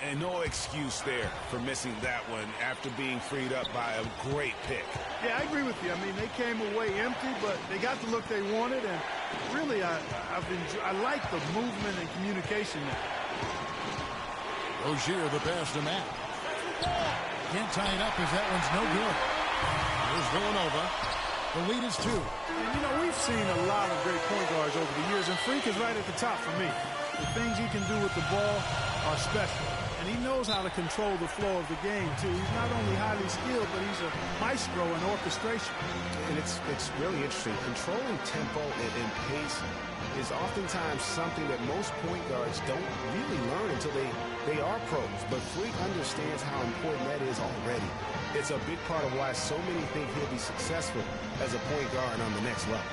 And no excuse there for missing that one after being freed up by a great pick. Yeah, I agree with you. I mean, they came away empty, but they got the look they wanted, and really, I like the movement and communication there. Rozier the pass to Matt. Can't tie it up as that one's no good. Here's Villanova. The lead is 2. And, you know, we've seen a lot of great point guards over the years, and Freak is right at the top for me. The things he can do with the ball are special. And he knows how to control the flow of the game, too. He's not only highly skilled, but he's a maestro in orchestration. And it's really interesting. Controlling tempo and pace is oftentimes something that most point guards don't really learn until they are pros. But Freak understands how important that is already. It's a big part of why so many think he'll be successful as a point guard on the next level.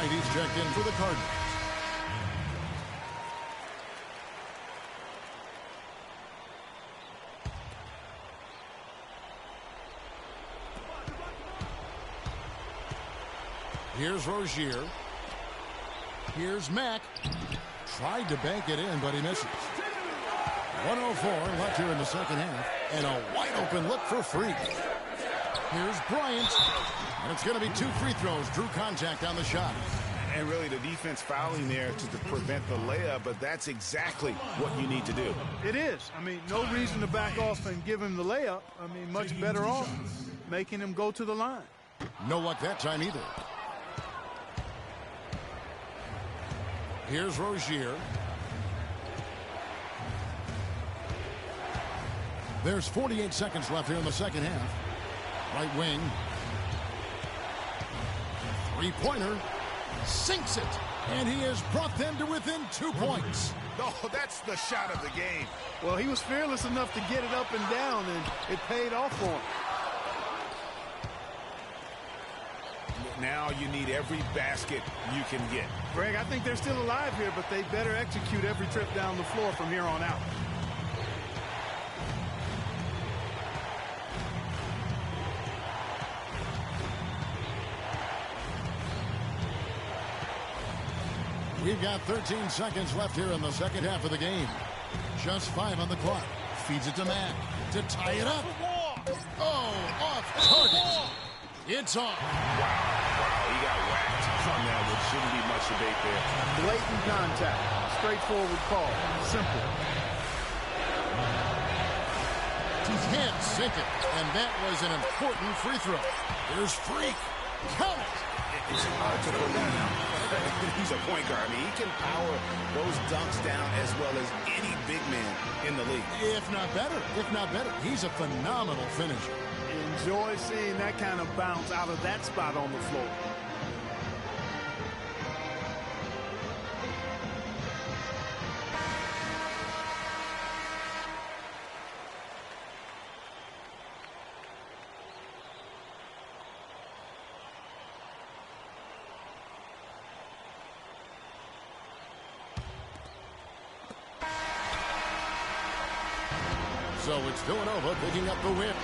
He's checked in for the Cardinals. Here's Rozier. Here's Mack. Tried to bank it in, but he misses. 1:04 left here in the second half. And a wide open look for Freak. Here's Bryant. And it's going to be 2 free throws. Drew contact on the shot. And really the defense fouling there to prevent the layup, but that's exactly what you need to do. It is. I mean, no reason to back off and give him the layup. I mean, much better off making him go to the line. No luck that time either. Here's Rozier. There's 48 seconds left here in the second half. Right wing. Three-pointer. Sinks it. And he has brought them to within 2 points. Oh, that's the shot of the game. Well, he was fearless enough to get it up and down, and it paid off for him. Now you need every basket you can get. Greg, I think they're still alive here, but they better execute every trip down the floor from here on out. We've got 13 seconds left here in the second half of the game. Just 5 on the clock. Feeds it to Mack to tie it up. Oh, off target. It's off. Wow, he got whacked on that one. Shouldn't be much debate there. Blatant contact. Straightforward call. Simple. can't sink it. And that was an important free throw. Here's Freak. Count it. It's hard to believe he's a point guard. I mean, he can power those dunks down as well as any big man in the league. If not better. He's a phenomenal finisher. Enjoy seeing that kind of bounce out of that spot on the floor. So it's Villanova picking up the win.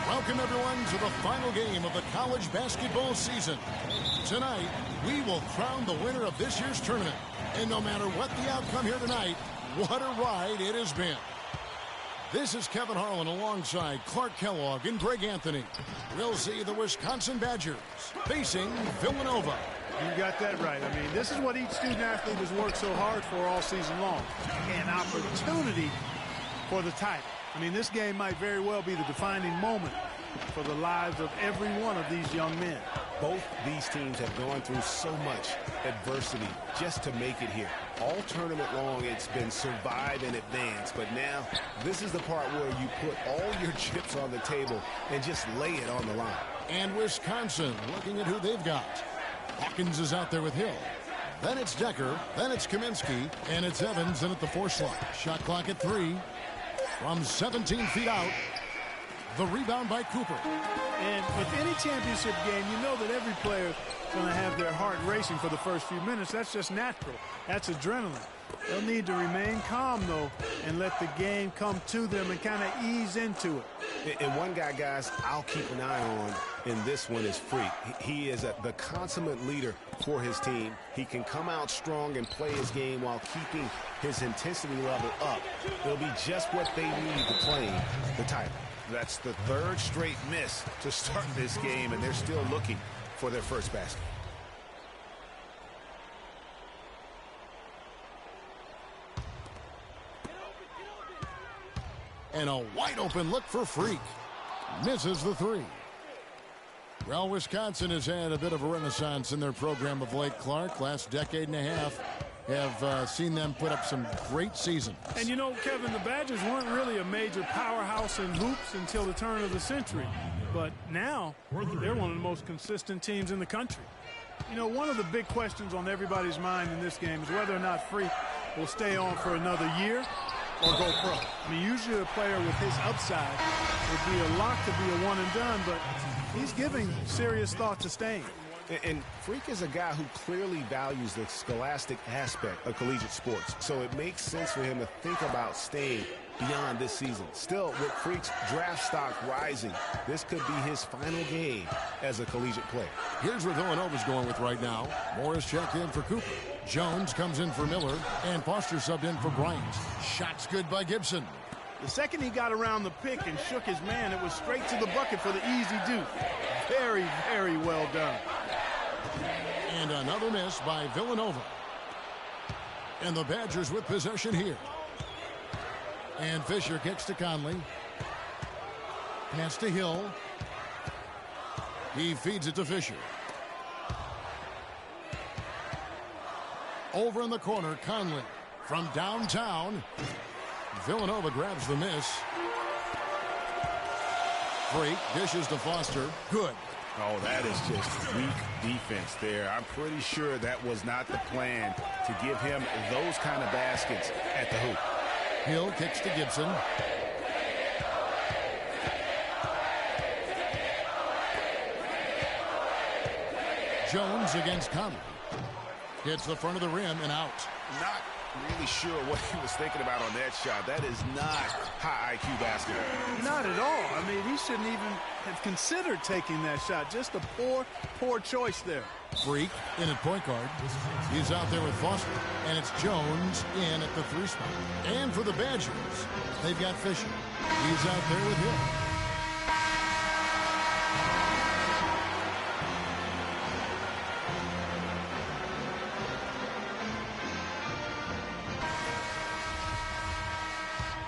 Welcome, everyone, to the final game of the college basketball season. Tonight, we will crown the winner of this year's tournament. And no matter what the outcome here tonight, what a ride it has been. This is Kevin Harlan alongside Clark Kellogg and Greg Anthony. We'll see the Wisconsin Badgers facing Villanova. You got that right. I mean, this is what each student athlete has worked so hard for all season long. An opportunity for the title. I mean, this game might very well be the defining moment for the lives of every one of these young men. Both these teams have gone through so much adversity just to make it here. All tournament long, it's been survive and advance. But now, this is the part where you put all your chips on the table and just lay it on the line. And Wisconsin looking at who they've got. Hawkins is out there with Hill. Then it's Decker. Then it's Kaminsky. And it's Evans in at the 4 slot. Shot clock at 3. From 17 feet out. The rebound by Cooper. And with any championship game, you know that every player is going to have their heart racing for the first few minutes. That's just natural. That's adrenaline. They'll need to remain calm, though, and let the game come to them and kind of ease into it. And one guy, guys, I'll keep an eye on in this one is Freak. He is the consummate leader for his team. He can come out strong and play his game while keeping his intensity level up. It'll be just what they need to claim the title. That's the 3rd straight miss to start this game, and they're still looking for their first basket. And a wide open look for Freak. Misses the 3. Well, Wisconsin has had a bit of a renaissance in their program of late, Clark. Last decade and a half have seen them put up some great seasons. And you know, Kevin, the Badgers weren't really a major powerhouse in hoops until the turn of the century. But now, they're one of the most consistent teams in the country. You know, one of the big questions on everybody's mind in this game is whether or not Freak will stay on for another year or go pro. I mean, usually a player with his upside would be a lock to be a one and done, but he's giving serious thought to staying. And Freak is a guy who clearly values the scholastic aspect of collegiate sports, so it makes sense for him to think about staying beyond this season. Still, with Freak's draft stock rising, this could be his final game as a collegiate player. Here's where Villanova's going with right now. Morris checked in for Cooper. Jones comes in for Miller, and Foster subbed in for Bryant. Shots good by Gibson. The second he got around the pick and shook his man, it was straight to the bucket for the easy deuce. Very, very well done. And another miss by Villanova. And the Badgers with possession here. And Fisher kicks to Conley. Pass to Hill. He feeds it to Fisher. Over in the corner, Conley from downtown. Villanova grabs the miss. Freak dishes to Foster. Good. Oh, that is just weak defense there. I'm pretty sure that was not the plan to give him those kind of baskets at the hoop. Hill kicks to Gibson. Jones against Conley. Hits the front of the rim and out. Not really sure what he was thinking about on that shot. That is not high IQ basketball. Not at all. I mean, he shouldn't even have considered taking that shot. Just a poor choice there. Freak in at point guard. He's out there with Foster. And it's Jones in at the three spot. And for the Badgers, they've got Fisher. He's out there with Hill.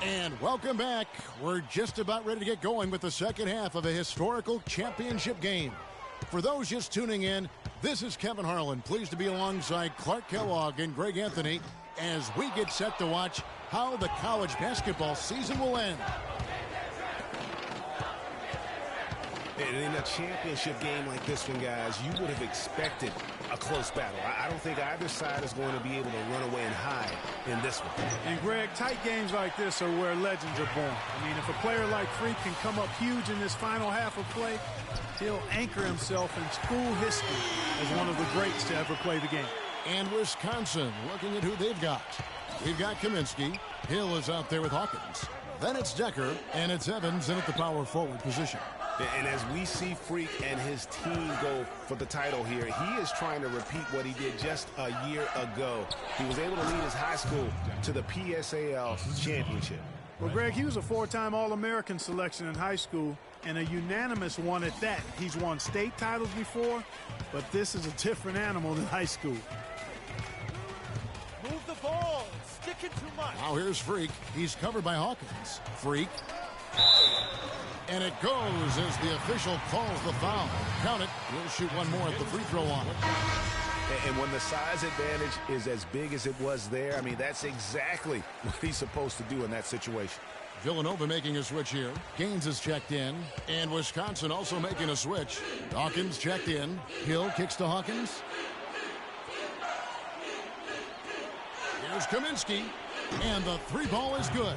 And welcome back. We're just about ready to get going with the second half of a historical championship game. For those just tuning in, this is Kevin Harlan, pleased to be alongside Clark Kellogg and Greg Anthony as we get set to watch how the college basketball season will end. And in a championship game like this one, guys, you would have expected a close battle. I don't think either side is going to be able to run away and hide in this one. And Greg, tight games like this are where legends are born. I mean, if a player like Freak can come up huge in this final half of play, he'll anchor himself in school history as one of the greats to ever play the game. And Wisconsin, looking at who they've got. We've got Kaminsky. Hill is out there with Hawkins. Then it's Decker, and it's Evans in at the power forward position. And as we see Freak and his team go for the title here, he is trying to repeat what he did just a year ago. He was able to lead his high school to the PSAL championship. Well, Greg, he was a four-time All-American selection in high school, and a unanimous one at that. He's won state titles before, but this is a different animal than high school. Move the ball. It's sticking too much. Now here's Freak. He's covered by Hawkins. Freak. And it goes as the official calls the foul. Count it. He'll shoot one more at the free throw line. And when the size advantage is as big as it was there, I mean, that's exactly what he's supposed to do in that situation. Villanova making a switch here. Gaines is checked in. And Wisconsin also making a switch. Hawkins checked in. Hill kicks to Hawkins. Here's Kaminsky. And the three ball is good.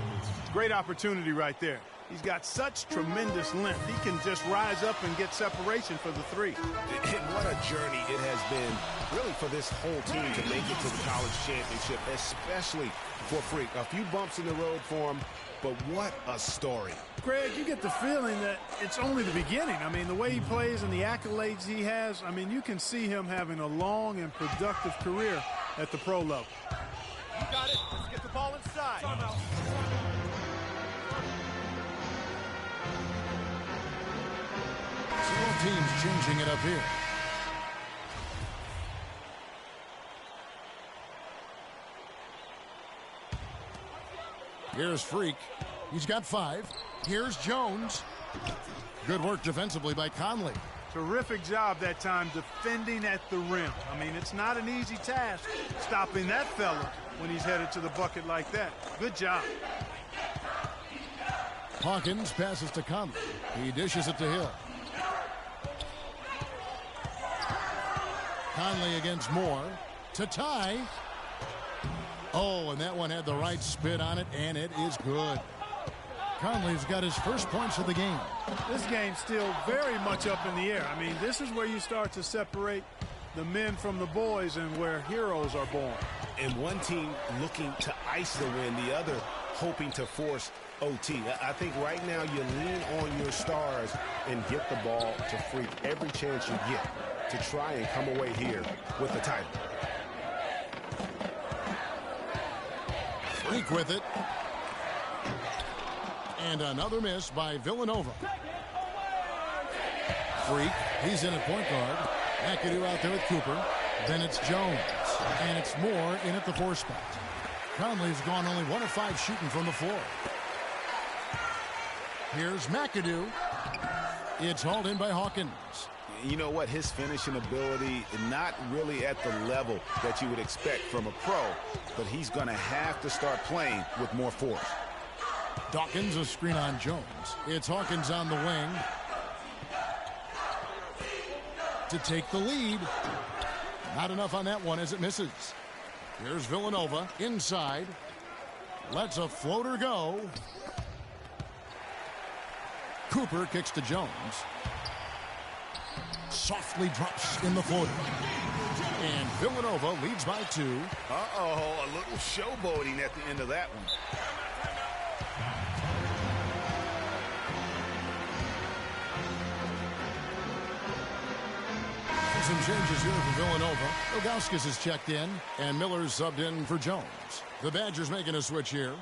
Great opportunity right there. He's got such tremendous length. He can just rise up and get separation for the three. And what a journey it has been, really, for this whole team to make it to the college championship, especially for Freak. A few bumps in the road for him, but what a story. Greg, you get the feeling that it's only the beginning. I mean, the way he plays and the accolades he has, I mean, you can see him having a long and productive career at the pro level. You got it. Let's get the ball inside. Both teams changing it up here. Here's Freak. He's got 5. Here's Jones. Good work defensively by Conley. Terrific job that time defending at the rim. I mean, it's not an easy task stopping that fella when he's headed to the bucket like that. Good job. Hawkins passes to Conley. He dishes it to Hill. Conley against Moore to tie. Oh, and that one had the right spin on it, and it is good. Conley's got his first points of the game. This game's still very much up in the air. I mean, this is where you start to separate the men from the boys and where heroes are born. And one team looking to ice the win, the other hoping to force OT. I think right now you lean on your stars and get the ball to Freak every chance you get to try and come away here with the title. Freak with it. And another miss by Villanova. Freak, he's in at point guard. McAdoo out there with Cooper. Then it's Jones. And it's Moore in at the 4 spot. Conley's gone only 1 of 5 shooting from the floor. Here's McAdoo. It's hauled in by Hawkins. You know what? His finishing ability, not really at the level that you would expect from a pro, but he's going to have to start playing with more force. Dawkins, a screen on Jones. It's Hawkins on the wing to take the lead. Not enough on that one as it misses. Here's Villanova inside. Lets a floater go. Cooper kicks to Jones. Softly drops in the floater. And Villanova leads by 2. Uh-oh, a little showboating at the end of that one. Some changes here for Villanova. Ilgauskas is checked in, and Miller's subbed in for Jones. The Badgers making a switch here.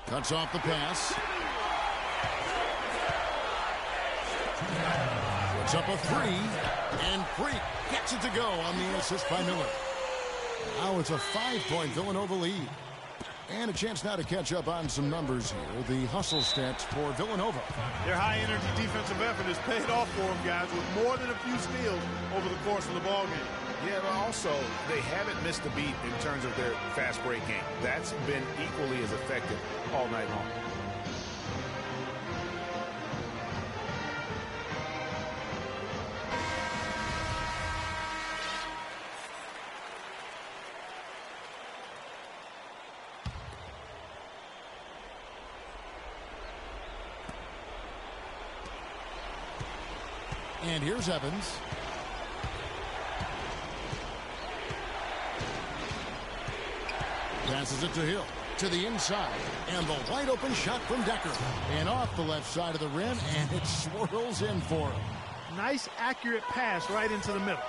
Cuts off the pass. Puts up a 3, and Freak gets it to go on the assist by Miller. Now it's a 5-point Villanova lead. And a chance now to catch up on some numbers here. The hustle stats for Villanova. Their high-energy defensive effort has paid off for them, guys, with more than a few steals over the course of the ballgame. Yeah, but also, they haven't missed a beat in terms of their fast break game. That's been equally as effective all night long. And here's Evans. Passes it to Hill. To the inside. And the wide open shot from Decker. And off the left side of the rim. And it swirls in for him. Nice, accurate pass right into the middle.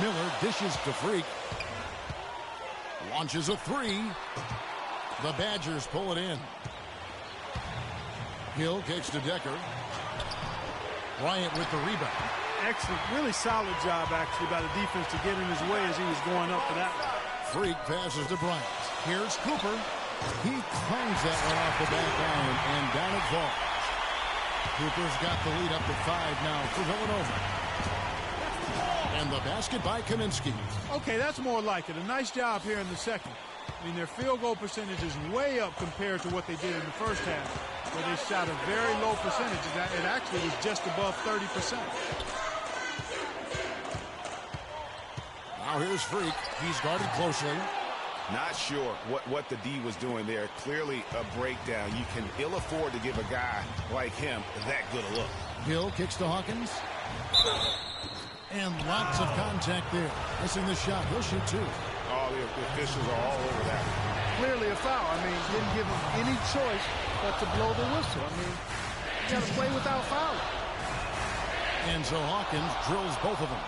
Miller dishes to Freak. Launches a 3. The Badgers pull it in. Hill kicks to Decker. Bryant with the rebound. Excellent, really solid job, actually, by the defense to get in his way as he was going up for that one. Freak passes to Bryant. Here's Cooper. He clangs that one off the back iron, and down it falls. Cooper's got the lead up to 5 now for Villanova. And the basket by Kaminsky. Okay, that's more like it. A nice job here in the second. I mean, their field goal percentage is way up compared to what they did in the first half, where they shot a very low percentage. It actually was just above 30%. Now here's Freak. He's guarded closely. Not sure what the D was doing there. Clearly a breakdown. You can ill afford to give a guy like him that good a look. Hill kicks to Hawkins. And lots of contact there. Missing the shot. He'll shoot 2. Oh, the officials are all over that. Clearly a foul. I mean, didn't give him any choice but to blow the whistle. I mean, you got to play without fouling. And so Hawkins drills both of them.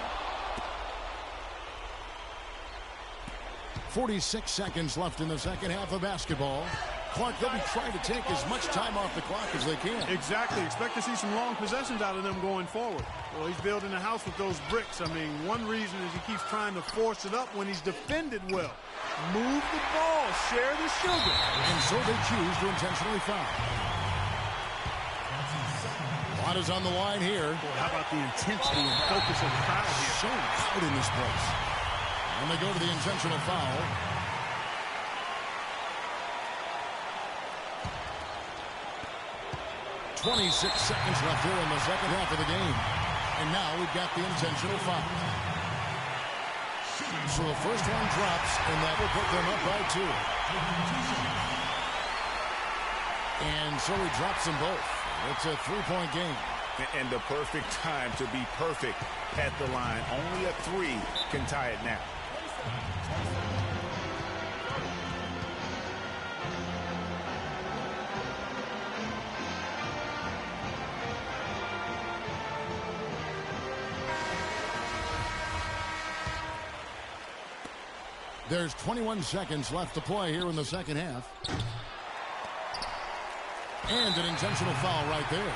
46 seconds left in the second half of basketball. Clark, they'll be trying to take as much time off the clock as they can. Exactly. Expect to see some long possessions out of them going forward. Well, he's building a house with those bricks. I mean, one reason is he keeps trying to force it up when he's defended well. Move the ball. Share the sugar. And so they choose to intentionally foul. A lot is on the line here. Boy, how about the intensity and focus of the crowd here? So loud in this place. And they go to the intentional foul. 26 seconds left here in the second half of the game. And now we've got the intentional foul. So the first one drops, and that will put them up by 2. And so he drops them both. It's a 3-point game. And the perfect time to be perfect at the line. Only a 3 can tie it now. There's 21 seconds left to play here in the second half. And an intentional foul right there.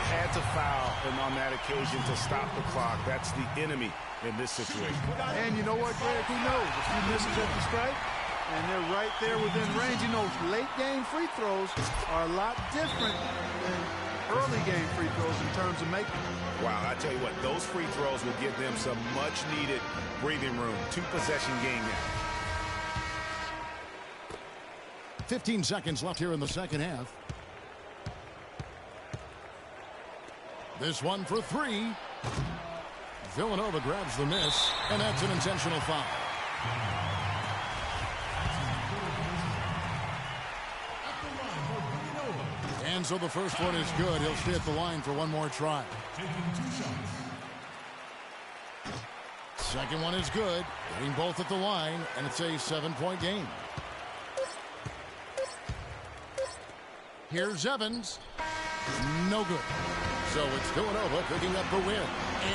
Had to foul on that occasion to stop the clock. That's the enemy in this situation. And you know what, Greg? Who knows? A few misses at the strike, and they're right there within range. You know, late-game free throws are a lot different than early-game free throws in terms of making them. Wow, I tell you what, those free throws will give them some much-needed breathing room. 2-possession game now. 15 seconds left here in the second half. This one for 3. Villanova grabs the miss, and that's an intentional foul. And so the first one is good. He'll stay at the line for one more try. Second one is good. Getting both at the line, and it's a 7-point game. Here's Evans. No good. So it's Villanova picking up the win.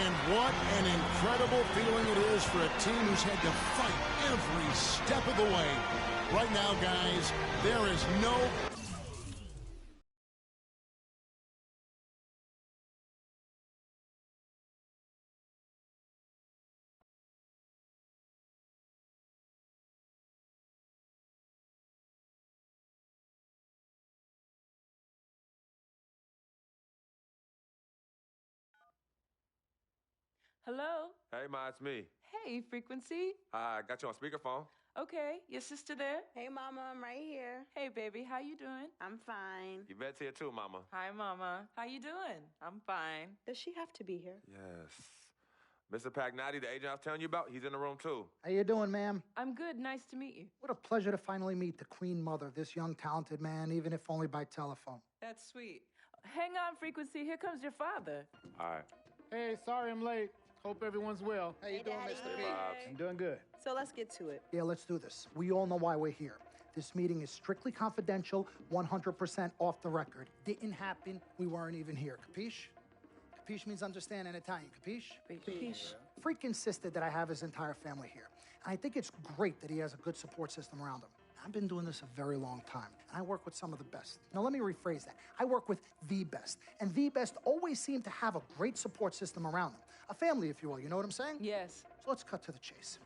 And what an incredible feeling it is for a team who's had to fight every step of the way. Right now, guys, there is no... Hello? Hey, Ma, it's me. Hey, Frequency. I got you on speakerphone. Okay, your sister there? Hey, Mama, I'm right here. Hey, baby, how you doing? I'm fine. Yvette's here too, Mama. Hi, Mama. How you doing? I'm fine. Does she have to be here? Yes. Mr. Pagnotti, the agent I was telling you about, he's in the room too. How you doing, ma'am? I'm good. Nice to meet you. What a pleasure to finally meet the Queen Mother, this young, talented man, even if only by telephone. That's sweet. Hang on, Frequency. Here comes your father. All right. Hey, sorry I'm late. Hope everyone's well. How you doing, Mr. P? I'm doing good. So let's get to it. Yeah, let's do this. We all know why we're here. This meeting is strictly confidential, 100% off the record. Didn't happen. We weren't even here. Capiche? Capiche means understand in Italian. Capiche? Capiche. Freak insisted that I have his entire family here. And I think it's great that he has a good support system around him. I've been doing this a very long time, and I work with some of the best. Now, let me rephrase that. I work with the best, and the best always seem to have a great support system around them. A family, if you will, you know what I'm saying? Yes. So let's cut to the chase.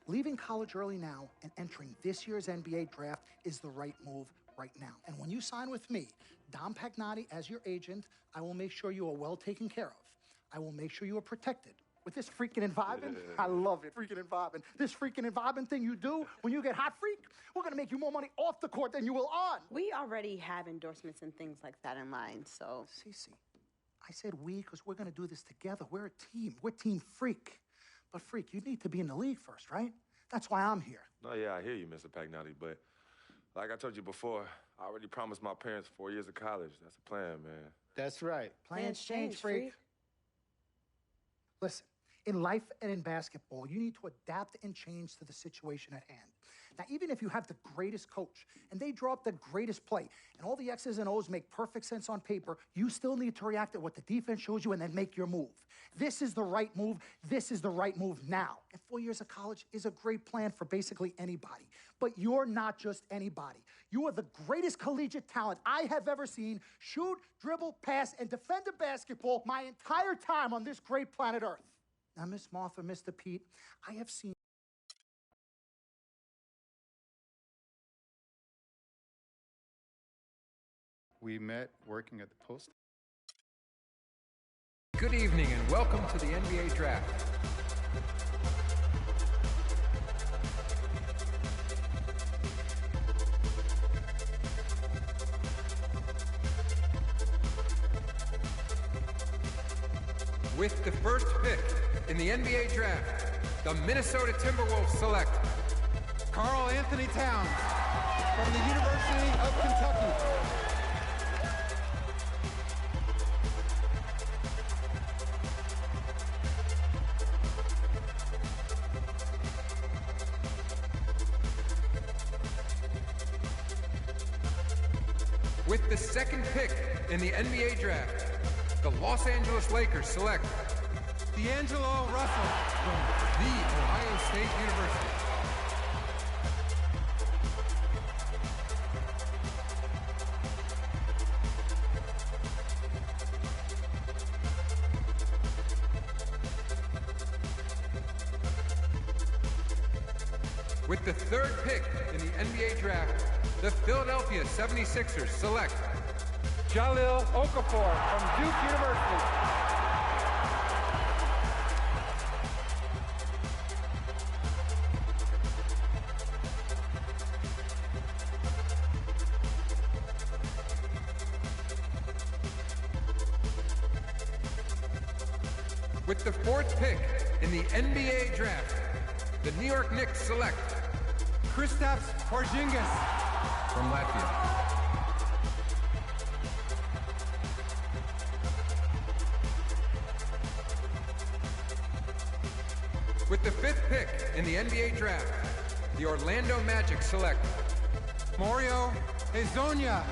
Leaving college early now and entering this year's NBA draft is the right move right now. And when you sign with me, Dom Pagnotti, as your agent, I will make sure you are well taken care of. I will make sure you are protected. With this freaking and vibing, I love it, freaking and vibing. This freaking and vibing thing you do when you get hot, freak, we're gonna make you more money off the court than you will on. We already have endorsements and things like that in line, so. Cece, I said we because we're gonna do this together. We're a team. We're Team Freak. But Freak, you need to be in the league first, right? That's why I'm here. No, yeah, I hear you, Mr. Pagnotti, but like I told you before, I already promised my parents 4 years of college. That's the plan, man. That's right. Plans change, Freak. Listen, in life and in basketball, you need to adapt and change to the situation at hand. Now, even if you have the greatest coach and they draw up the greatest play and all the X's and O's make perfect sense on paper, you still need to react to what the defense shows you and then make your move. This is the right move. This is the right move now. And 4 years of college is a great plan for basically anybody. But you're not just anybody. You are the greatest collegiate talent I have ever seen shoot, dribble, pass, and defend a basketball my entire time on this great planet Earth. Now, Miss Martha, Mr. Pete, I have seen... We met working at the post. Good evening and welcome to the NBA Draft. With the first pick in the NBA Draft, the Minnesota Timberwolves select Karl Anthony Towns from the University of Kentucky. With the second pick in the NBA Draft, the Los Angeles Lakers select D'Angelo Russell from The Ohio State University. With the third pick in the NBA Draft, the Philadelphia 76ers select Jahlil Okafor from Duke University. With the fourth pick in the NBA Draft, the New York Knicks select Kristaps Porzingis from Latvia. With the fifth pick in the NBA Draft, the Orlando Magic select Mario Hezonja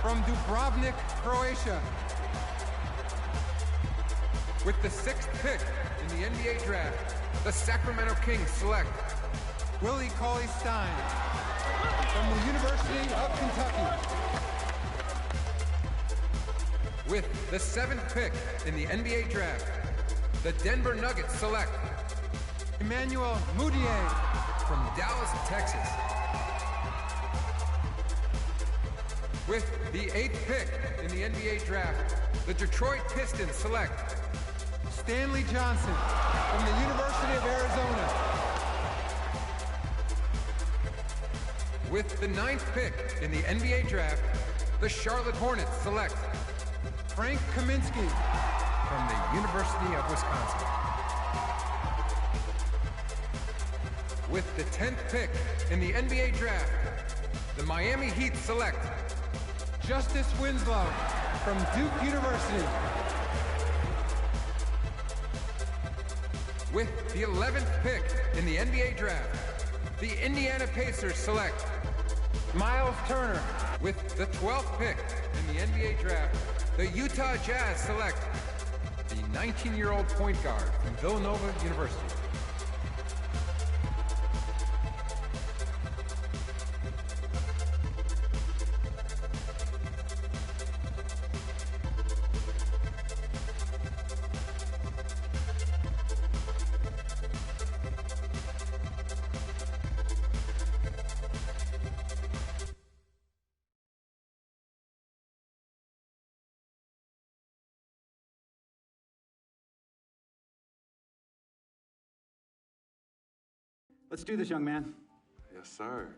from Dubrovnik, Croatia. With the sixth pick in the NBA Draft, the Sacramento Kings select Willie Cauley-Stein from the University of Kentucky. With the seventh pick in the NBA Draft, the Denver Nuggets select Emmanuel Mudiay from Dallas, Texas. With the eighth pick in the NBA Draft, the Detroit Pistons select Stanley Johnson from the University of Arizona. With the ninth pick in the NBA Draft, the Charlotte Hornets select Frank Kaminsky from the University of Wisconsin. With the 10th pick in the NBA Draft, the Miami Heat select Justice Winslow from Duke University. With the 11th pick in the NBA Draft, the Indiana Pacers select Miles Turner. With the 12th pick in the NBA Draft, the Utah Jazz select the 19-year-old point guard from Villanova University. Let's do this, young man. Yes, sir.